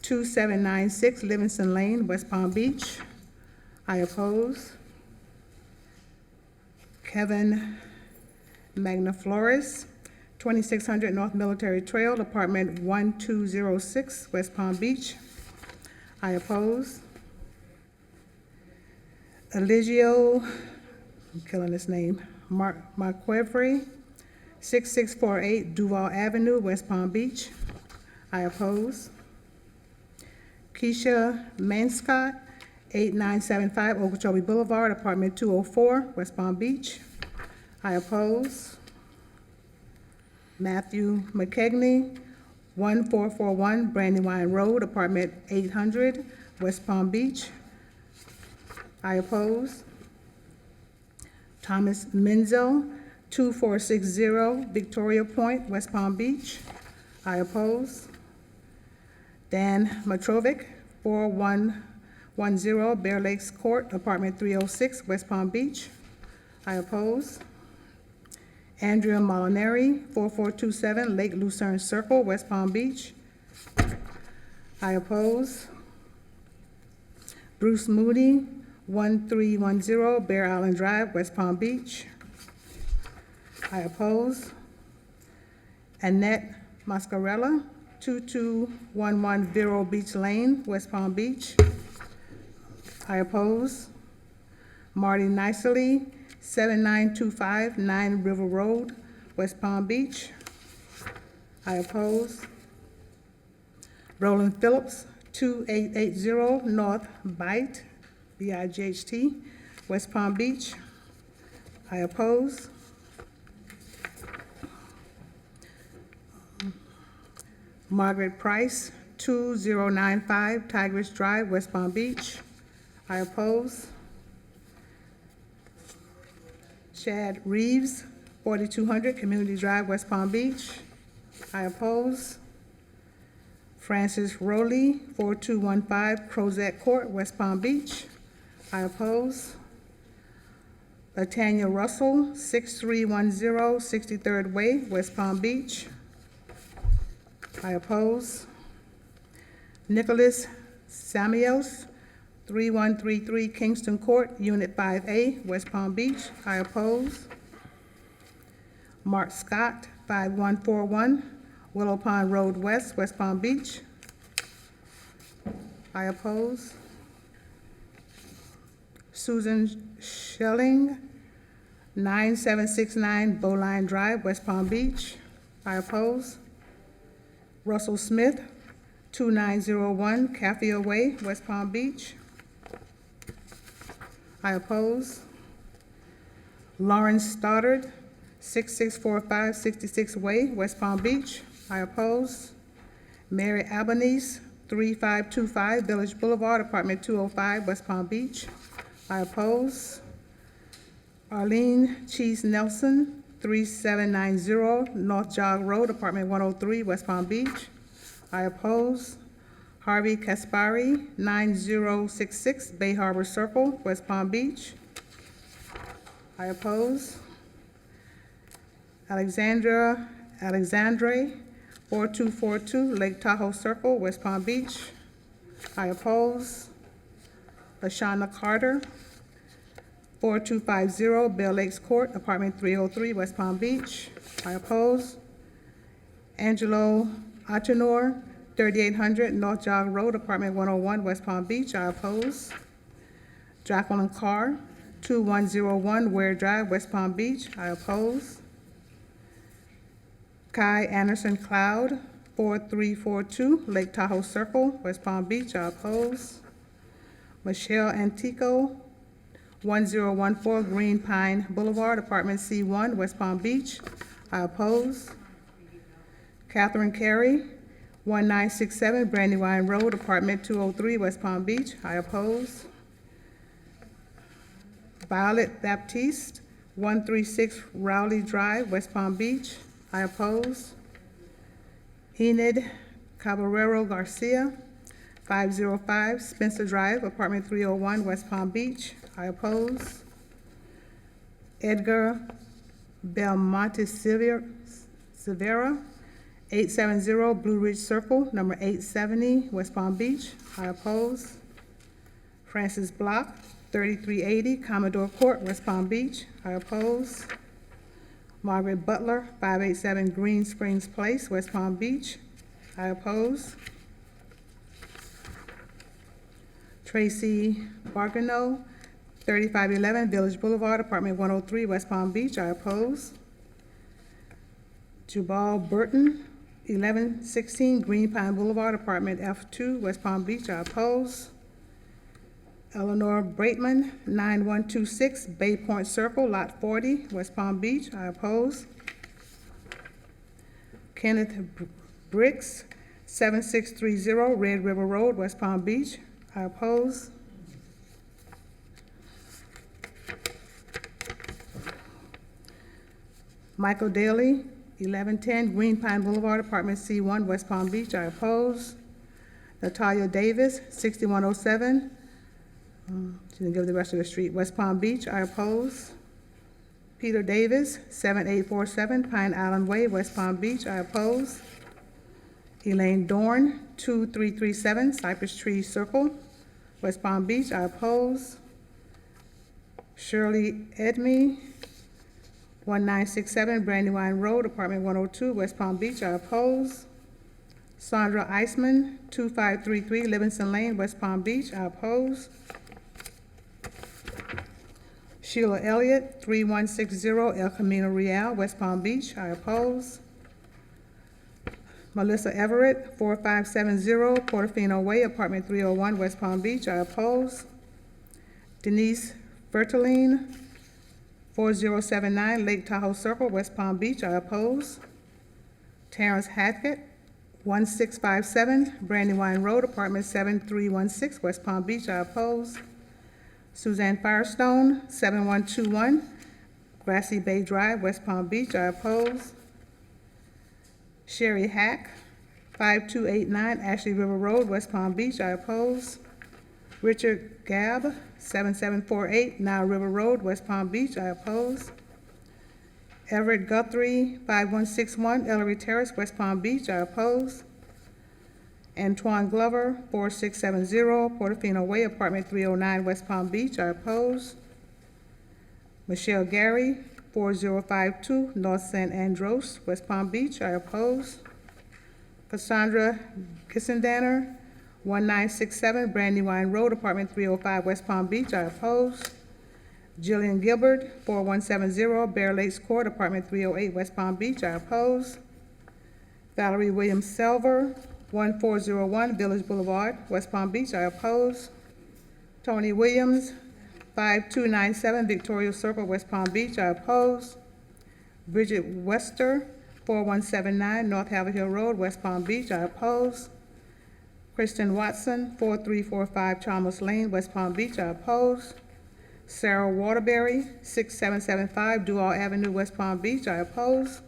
2796 Livingston Lane, West Palm Beach. I oppose. Kevin Magnaflores, 2600 North Military Trail, Apartment 1206, West Palm Beach. I oppose. Eligio, I'm killing this name, Marquevry, 6648 Duval Avenue, West Palm Beach. I oppose. Keisha Manscott, 8975 Okeechobee Boulevard, Apartment 204, West Palm Beach. I oppose. Matthew McKegney, 1441 Brandywine Road, apartment 800, West Palm Beach. I oppose. Thomas Menzel, 2460 Victoria Point, West Palm Beach. I oppose. Dan Matrovic, 4110 Bear Lakes Court, apartment 306, West Palm Beach. I oppose. Andrea Molinari, 4427 Lake Lucerne Circle, West Palm Beach. I oppose. Bruce Moody, 1310 Bear Island Drive, West Palm Beach. I oppose. Annette Mascarella, 2211 Vero Beach Lane, West Palm Beach. I oppose. Marty Nicely, 7925 9 River Road, West Palm Beach. I oppose. Roland Phillips, 2880 North Bight, B-I-G-H-T, West Palm Beach. I oppose. Margaret Price, 2095 Tigris Drive, West Palm Beach. I oppose. Chad Reeves, 4200 Community Drive, West Palm Beach. I oppose. Francis Rowley, 4215 Crozet Court, West Palm Beach. I oppose. Latanya Russell, 6310 63rd Way, West Palm Beach. I oppose. Nicholas Samios, 3133 Kingston Court, Unit 5A, West Palm Beach. I oppose. Mark Scott, 5141 Willow Pond Road West, West Palm Beach. I oppose. Susan Schelling, 9769 Bowline Drive, West Palm Beach. I oppose. Russell Smith, 2901 Caffeya Way, West Palm Beach. I oppose. Lawrence Stoddard, 6645 66 Way, West Palm Beach. I oppose. Mary Albanese, 3525 Village Boulevard, apartment 205, West Palm Beach. I oppose. Arlene Cheese Nelson, 3790 North Jog Road, apartment 103, West Palm Beach. I oppose. Harvey Kaspari, 9066 Bay Harbor Circle, West Palm Beach. I oppose. Alexandre, 4242 Lake Tahoe Circle, West Palm Beach. I oppose. Lashana Carter, 4250 Bear Lakes Court, apartment 303, West Palm Beach. I oppose. Angelo Achenor, 3800 North Jog Road, apartment 101, West Palm Beach. I oppose. Jacqueline Carr, 2101 Ware Drive, West Palm Beach. I oppose. Kai Anderson Cloud, 4342 Lake Tahoe Circle, West Palm Beach. I oppose. Michelle Antico, 1014 Green Pine Boulevard, apartment C1, West Palm Beach. I oppose. Catherine Carey, 1967 Brandywine Road, apartment 203, West Palm Beach. I oppose. Violet Baptiste, 136 Rowley Drive, West Palm Beach. I oppose. Enid Caballero Garcia, 505 Spencer Drive, apartment 301, West Palm Beach. I oppose. Edgar Belmonte Silvera, 870 Blue Ridge Circle, number 870, West Palm Beach. I oppose. Francis Block, 3380 Commodore Court, West Palm Beach. I oppose. Margaret Butler, 587 Green Springs Place, West Palm Beach. I oppose. Tracy Bargano, 3511 Village Boulevard, apartment 103, West Palm Beach. I oppose. Jubal Burton, 1116 Green Pine Boulevard, apartment F2, West Palm Beach. I oppose. Eleanor Braitman, 9126 Bay Point Circle, Lot 40, West Palm Beach. I oppose. Kenneth Bricks, 7630 Red River Road, West Palm Beach. I oppose. Michael Daly, 1110 Green Pine Boulevard, Apartment C1, West Palm Beach. I oppose. Natalia Davis, 6107. She didn't give the rest of the street. West Palm Beach. I oppose. Peter Davis, 7847 Pine Island Way, West Palm Beach. I oppose. Elaine Dorn, 2337 Cypress Tree Circle, West Palm Beach. I oppose. Shirley Edme, 1967 Brandywine Road, Apartment 102, West Palm Beach. I oppose. Sandra Eisman, 2533 Livingston Lane, West Palm Beach. I oppose. Sheila Elliott, 3160 El Camino Real, West Palm Beach. I oppose. Melissa Everett, 4570 Portofino Way, Apartment 301, West Palm Beach. I oppose. Denise Bertoline, 4079 Lake Tahoe Circle, West Palm Beach. I oppose. Terrence Hackett, 1657 Brandywine Road, Apartment 7316, West Palm Beach. I oppose. Suzanne Firestone, 7121 Grassy Bay Drive, West Palm Beach. I oppose. Sherry Hack, 5289 Ashley River Road, West Palm Beach. I oppose. Richard Gabb, 7748 Nile River Road, West Palm Beach. I oppose. Everett Guthrie, 5161 Ellery Terrace, West Palm Beach. I oppose. Antoine Glover, 4670 Portofino Way, Apartment 309, West Palm Beach. I oppose. Michelle Gary, 4052 North San Andros, West Palm Beach. I oppose. Cassandra Gissendanner, 1967 Brandywine Road, Apartment 305, West Palm Beach. I oppose. Jillian Gilbert, 4170 Bear Lakes Court, Apartment 308, West Palm Beach. I oppose. Valerie Williams Selver, 1401 Village Boulevard, West Palm Beach. I oppose. Tony Williams, 5297 Victoria Circle, West Palm Beach. I oppose. Bridget Wester, 4179 North Haverhill Road, West Palm Beach. I oppose. Kristen Watson, 4345 Chalmers Lane, West Palm Beach. I oppose. Sarah Waterbury, 6775 Duval Avenue, West Palm Beach. I oppose.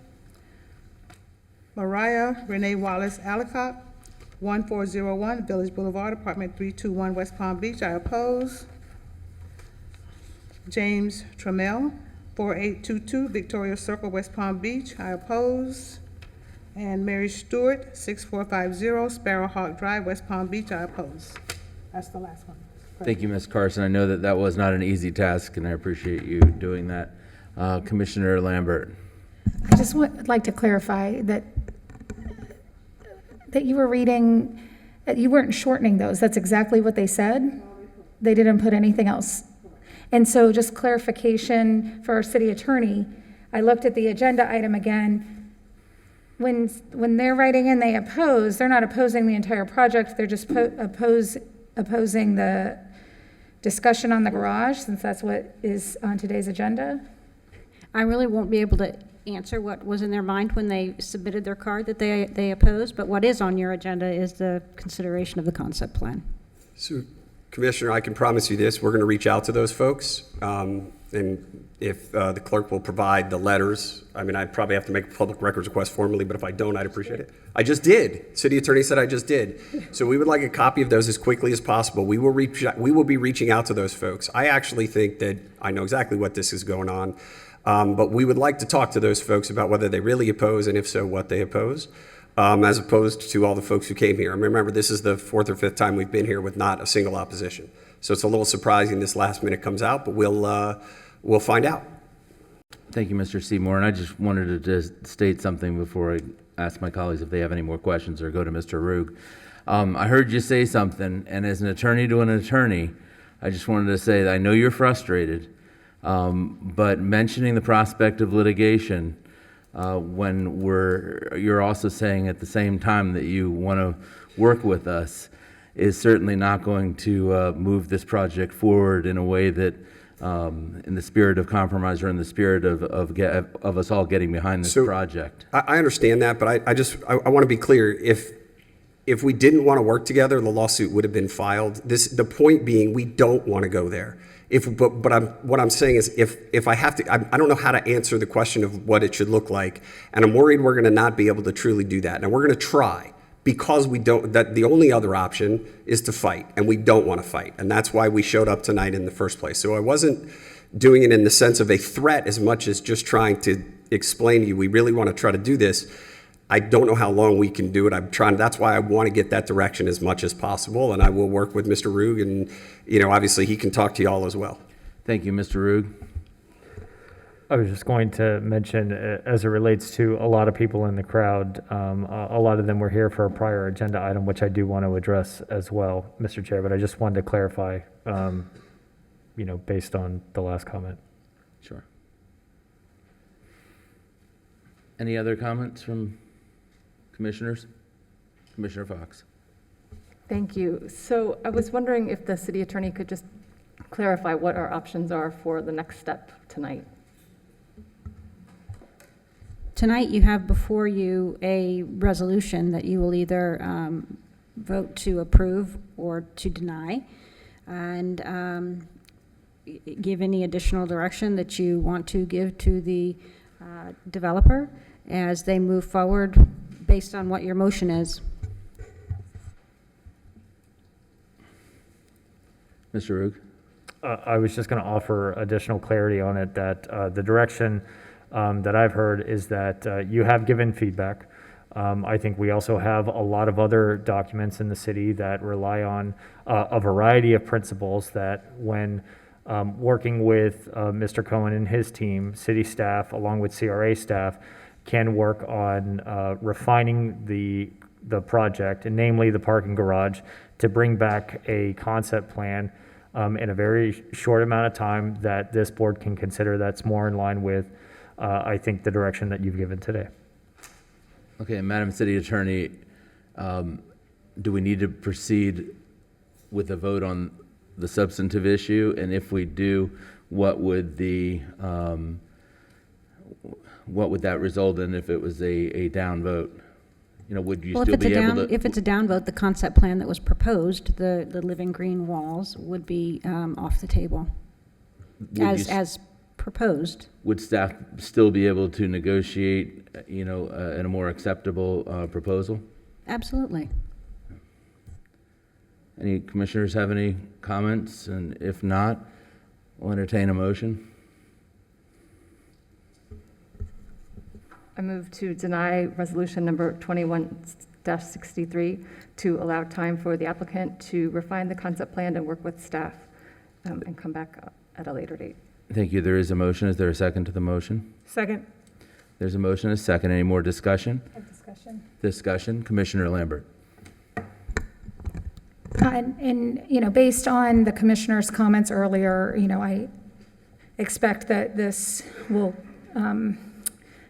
Mariah Renee Wallace Alcott, 1401 Village Boulevard, Apartment 321, West Palm Beach. I oppose. James Trammell, 4822 Victoria Circle, West Palm Beach. I oppose. And Mary Stewart, 6450 Sparrowhawk Drive, West Palm Beach. I oppose. That's the last one. Thank you, Ms. Carson. I know that that was not an easy task, and I appreciate you doing that. Commissioner Lambert. I just would like to clarify that you were reading, that you weren't shortening those. That's exactly what they said. They didn't put anything else. And so just clarification for our city attorney, I looked at the agenda item again. When they're writing in, they oppose, they're not opposing the entire project, they're just opposing the discussion on the garage, since that's what is on today's agenda. I really won't be able to answer what was in their mind when they submitted their card that they opposed, but what is on your agenda is the consideration of the concept plan. So, Commissioner, I can promise you this, we're going to reach out to those folks, and if the clerk will provide the letters, I mean, I'd probably have to make a public records request formally, but if I don't, I'd appreciate it. I just did. City Attorney said I just did. So we would like a copy of those as quickly as possible. We will be reaching out to those folks. I actually think that I know exactly what this is going on, but we would like to talk to those folks about whether they really oppose, and if so, what they oppose. As opposed to all the folks who came here. I mean, remember, this is the fourth or fifth time we've been here with not a single opposition. So it's a little surprising this last minute comes out, but we'll find out. Thank you, Mr. Seymour. And I just wanted to just state something before I ask my colleagues if they have any more questions or go to Mr. Rugg. I heard you say something, and as an attorney to an attorney, I just wanted to say that I know you're frustrated, but mentioning the prospect of litigation when you're also saying at the same time that you want to work with us is certainly not going to move this project forward in a way that in the spirit of compromise or in the spirit of us all getting behind this So- project. I understand that, but I want to be clear. If we didn't want to work together, the lawsuit would have been filed. The point being, we don't want to go there. What I'm saying is, if I have to, I don't know how to answer the question of what it should look like, and I'm worried we're going to not be able to truly do that. Now, we're going to try, because we don't, that the only other option is to fight, and we don't want to fight. And that's why we showed up tonight in the first place. So I wasn't doing it in the sense of a threat as much as just trying to explain to you, we really want to try to do this. I don't know how long we can do it. That's why I want to get that direction as much as possible, and I will work with Mr. Rugg, and, obviously he can talk to y'all as well. Thank you, Mr. Rugg. I was just going to mention, as it relates to a lot of people in the crowd, a lot of them were here for a prior agenda item, which I do want to address as well, Mr. Chair, but I just wanted to clarify, based on the last comment. Sure. Any other comments from commissioners? Commissioner Fox. Thank you. So I was wondering if the city attorney could just clarify what our options are for the next step tonight. Tonight, you have before you a resolution that you will either vote to approve or to deny, and give any additional direction that you want to give to the developer as they move forward based on what your motion is. Mr. Rugg. I was just going to offer additional clarity on it, that the direction that I've heard is that you have given feedback. I think we also have a lot of other documents in the city that rely on a variety of principles that when working with Mr. Coen and his team, city staff, along with CRA staff, can work on refining the project, and namely the parking garage, to bring back a concept plan in a very short amount of time that this board can consider that's more in line with, I think, the direction that you've given today. Okay, Madam City Attorney, do we need to proceed with a vote on the substantive issue? And if we do, what would that result in if it was a down vote? Would you Well, still be able to? if it's a down vote, the concept plan that was proposed, the living green walls, would be off the table as proposed. Would staff still be able to negotiate, in a more acceptable proposal? Absolutely. Any commissioners have any comments? And if not, we'll entertain a motion. I move to deny resolution number 21-63 to allow time for the applicant to refine the concept plan and work with staff and come back at a later date. Thank you. There is a motion. Is there a second to the motion? Second. There's a motion, a second. Any more discussion? Discussion. Discussion. Commissioner Lambert. Based on the commissioner's comments earlier, I expect that this will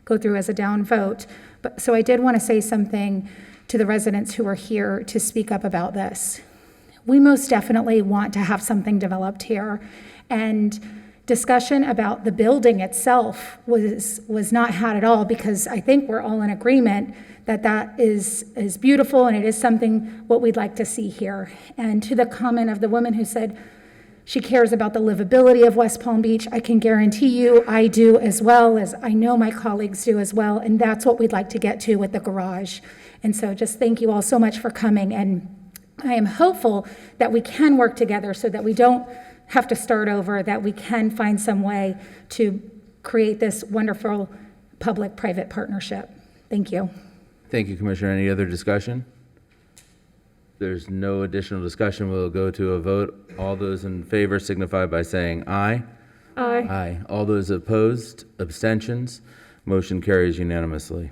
go through as a down vote. So I did want to say something to the residents who are here to speak up about this. We most definitely want to have something developed here, and discussion about the building itself was not had at all, because I think we're all in agreement that that is beautiful, and it is something what we'd like to see here. And to the comment of the woman who said she cares about the livability of West Palm Beach, I can guarantee you I do, as well as I know my colleagues do as well, and that's what we'd like to get to with the garage. And so just thank you all so much for coming, and I am hopeful that we can work together so that we don't have to start over, that we can find some way to create this wonderful public-private partnership. Thank you. Thank you, Commissioner. Any other discussion? There's no additional discussion. We'll go to a vote. All those in favor signify by saying aye. Aye. Aye. All those opposed, abstentions, motion carries unanimously.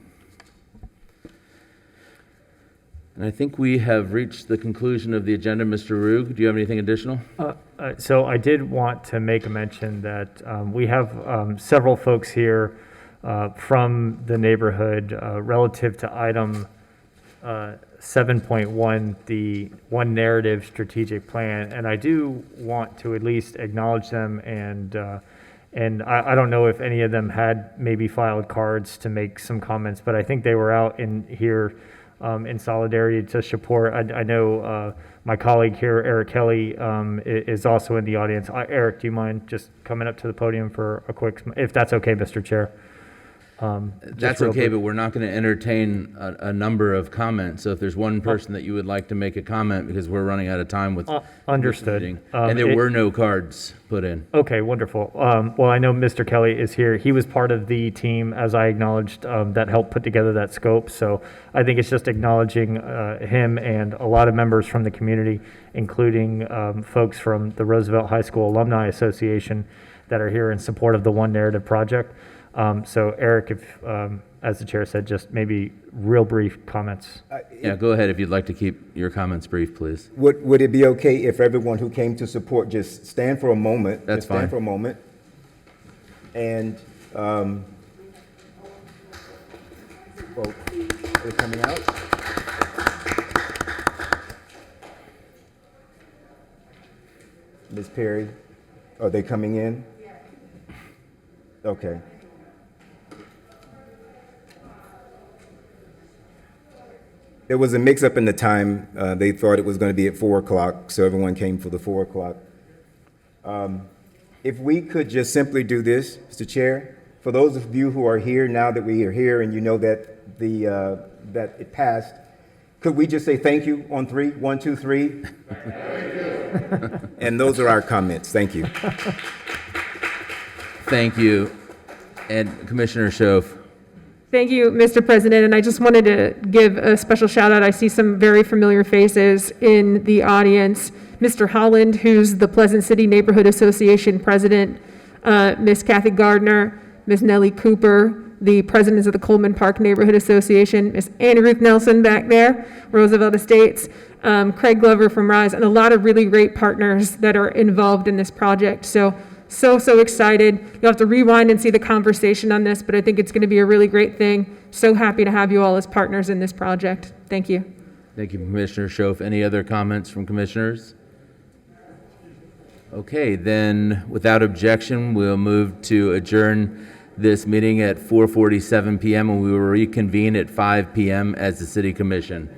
And I think we have reached the conclusion of the agenda. Mr. Rugg, do you have anything additional? So I did want to make a mention that we have several folks here from the neighborhood relative to item 7.1, the One Narrative Strategic Plan, and I do want to at least acknowledge them, and I don't know if any of them had maybe filed cards to make some comments, but I think they were out in here in solidarity to support. I know my colleague here, Eric Kelly, is also in the audience. Eric, do you mind just coming up to the podium for a quick, if that's okay, Mr. Chair? That's okay, but we're not going to entertain a number of comments. So if there's one person that you would like to make a comment, because we're running out of time with Understood. this meeting. And there were no cards put in. Okay, wonderful. Well, I know Mr. Kelly is here. He was part of the team, as I acknowledged, that helped put together that scope. So I think it's just acknowledging him and a lot of members from the community, including folks from the Roosevelt High School Alumni Association that are here in support of the One Narrative project. So Eric, if, as the chair said, just maybe real brief comments. Yeah, go ahead if you'd like to keep your comments brief, please. Would it be okay if everyone who came to support just stand for a moment? That's just stand fine. for a moment. And, well, they're coming out. Ms. Perry, are they coming in? Okay. There was a mix-up in the time. They thought it was going to be at 4 o'clock, so everyone came for the 4 o'clock. If we could just simply do this, Mr. Chair, for those of you who are here now that we are here and you know that that it passed, could we just say thank you on 3? 1, 2, 3? And those are our comments. Thank you. Thank you. And Commissioner Schoaf. Thank you, Mr. President, and I just wanted to give a special shout out. I see some very familiar faces in the audience. Mr. Holland, who's the Pleasant City Neighborhood Association president, Miss Kathy Gardner, Miss Nellie Cooper, the presidents of the Coleman Park Neighborhood Association, Miss Annie Ruth Nelson back there, Roosevelt Estates, Craig Glover from RISE, and a lot of really great partners that are involved in this project. So excited. You'll have to rewind and see the conversation on this, but I think it's going to be a really great thing. So happy to have you all as partners in this project. Thank you. Thank you, Commissioner Schoaf. Any other comments from commissioners? Okay, then without objection, we'll move to adjourn this meeting at 4:47 p.m. and we will reconvene at 5 p.m. as the City Commission.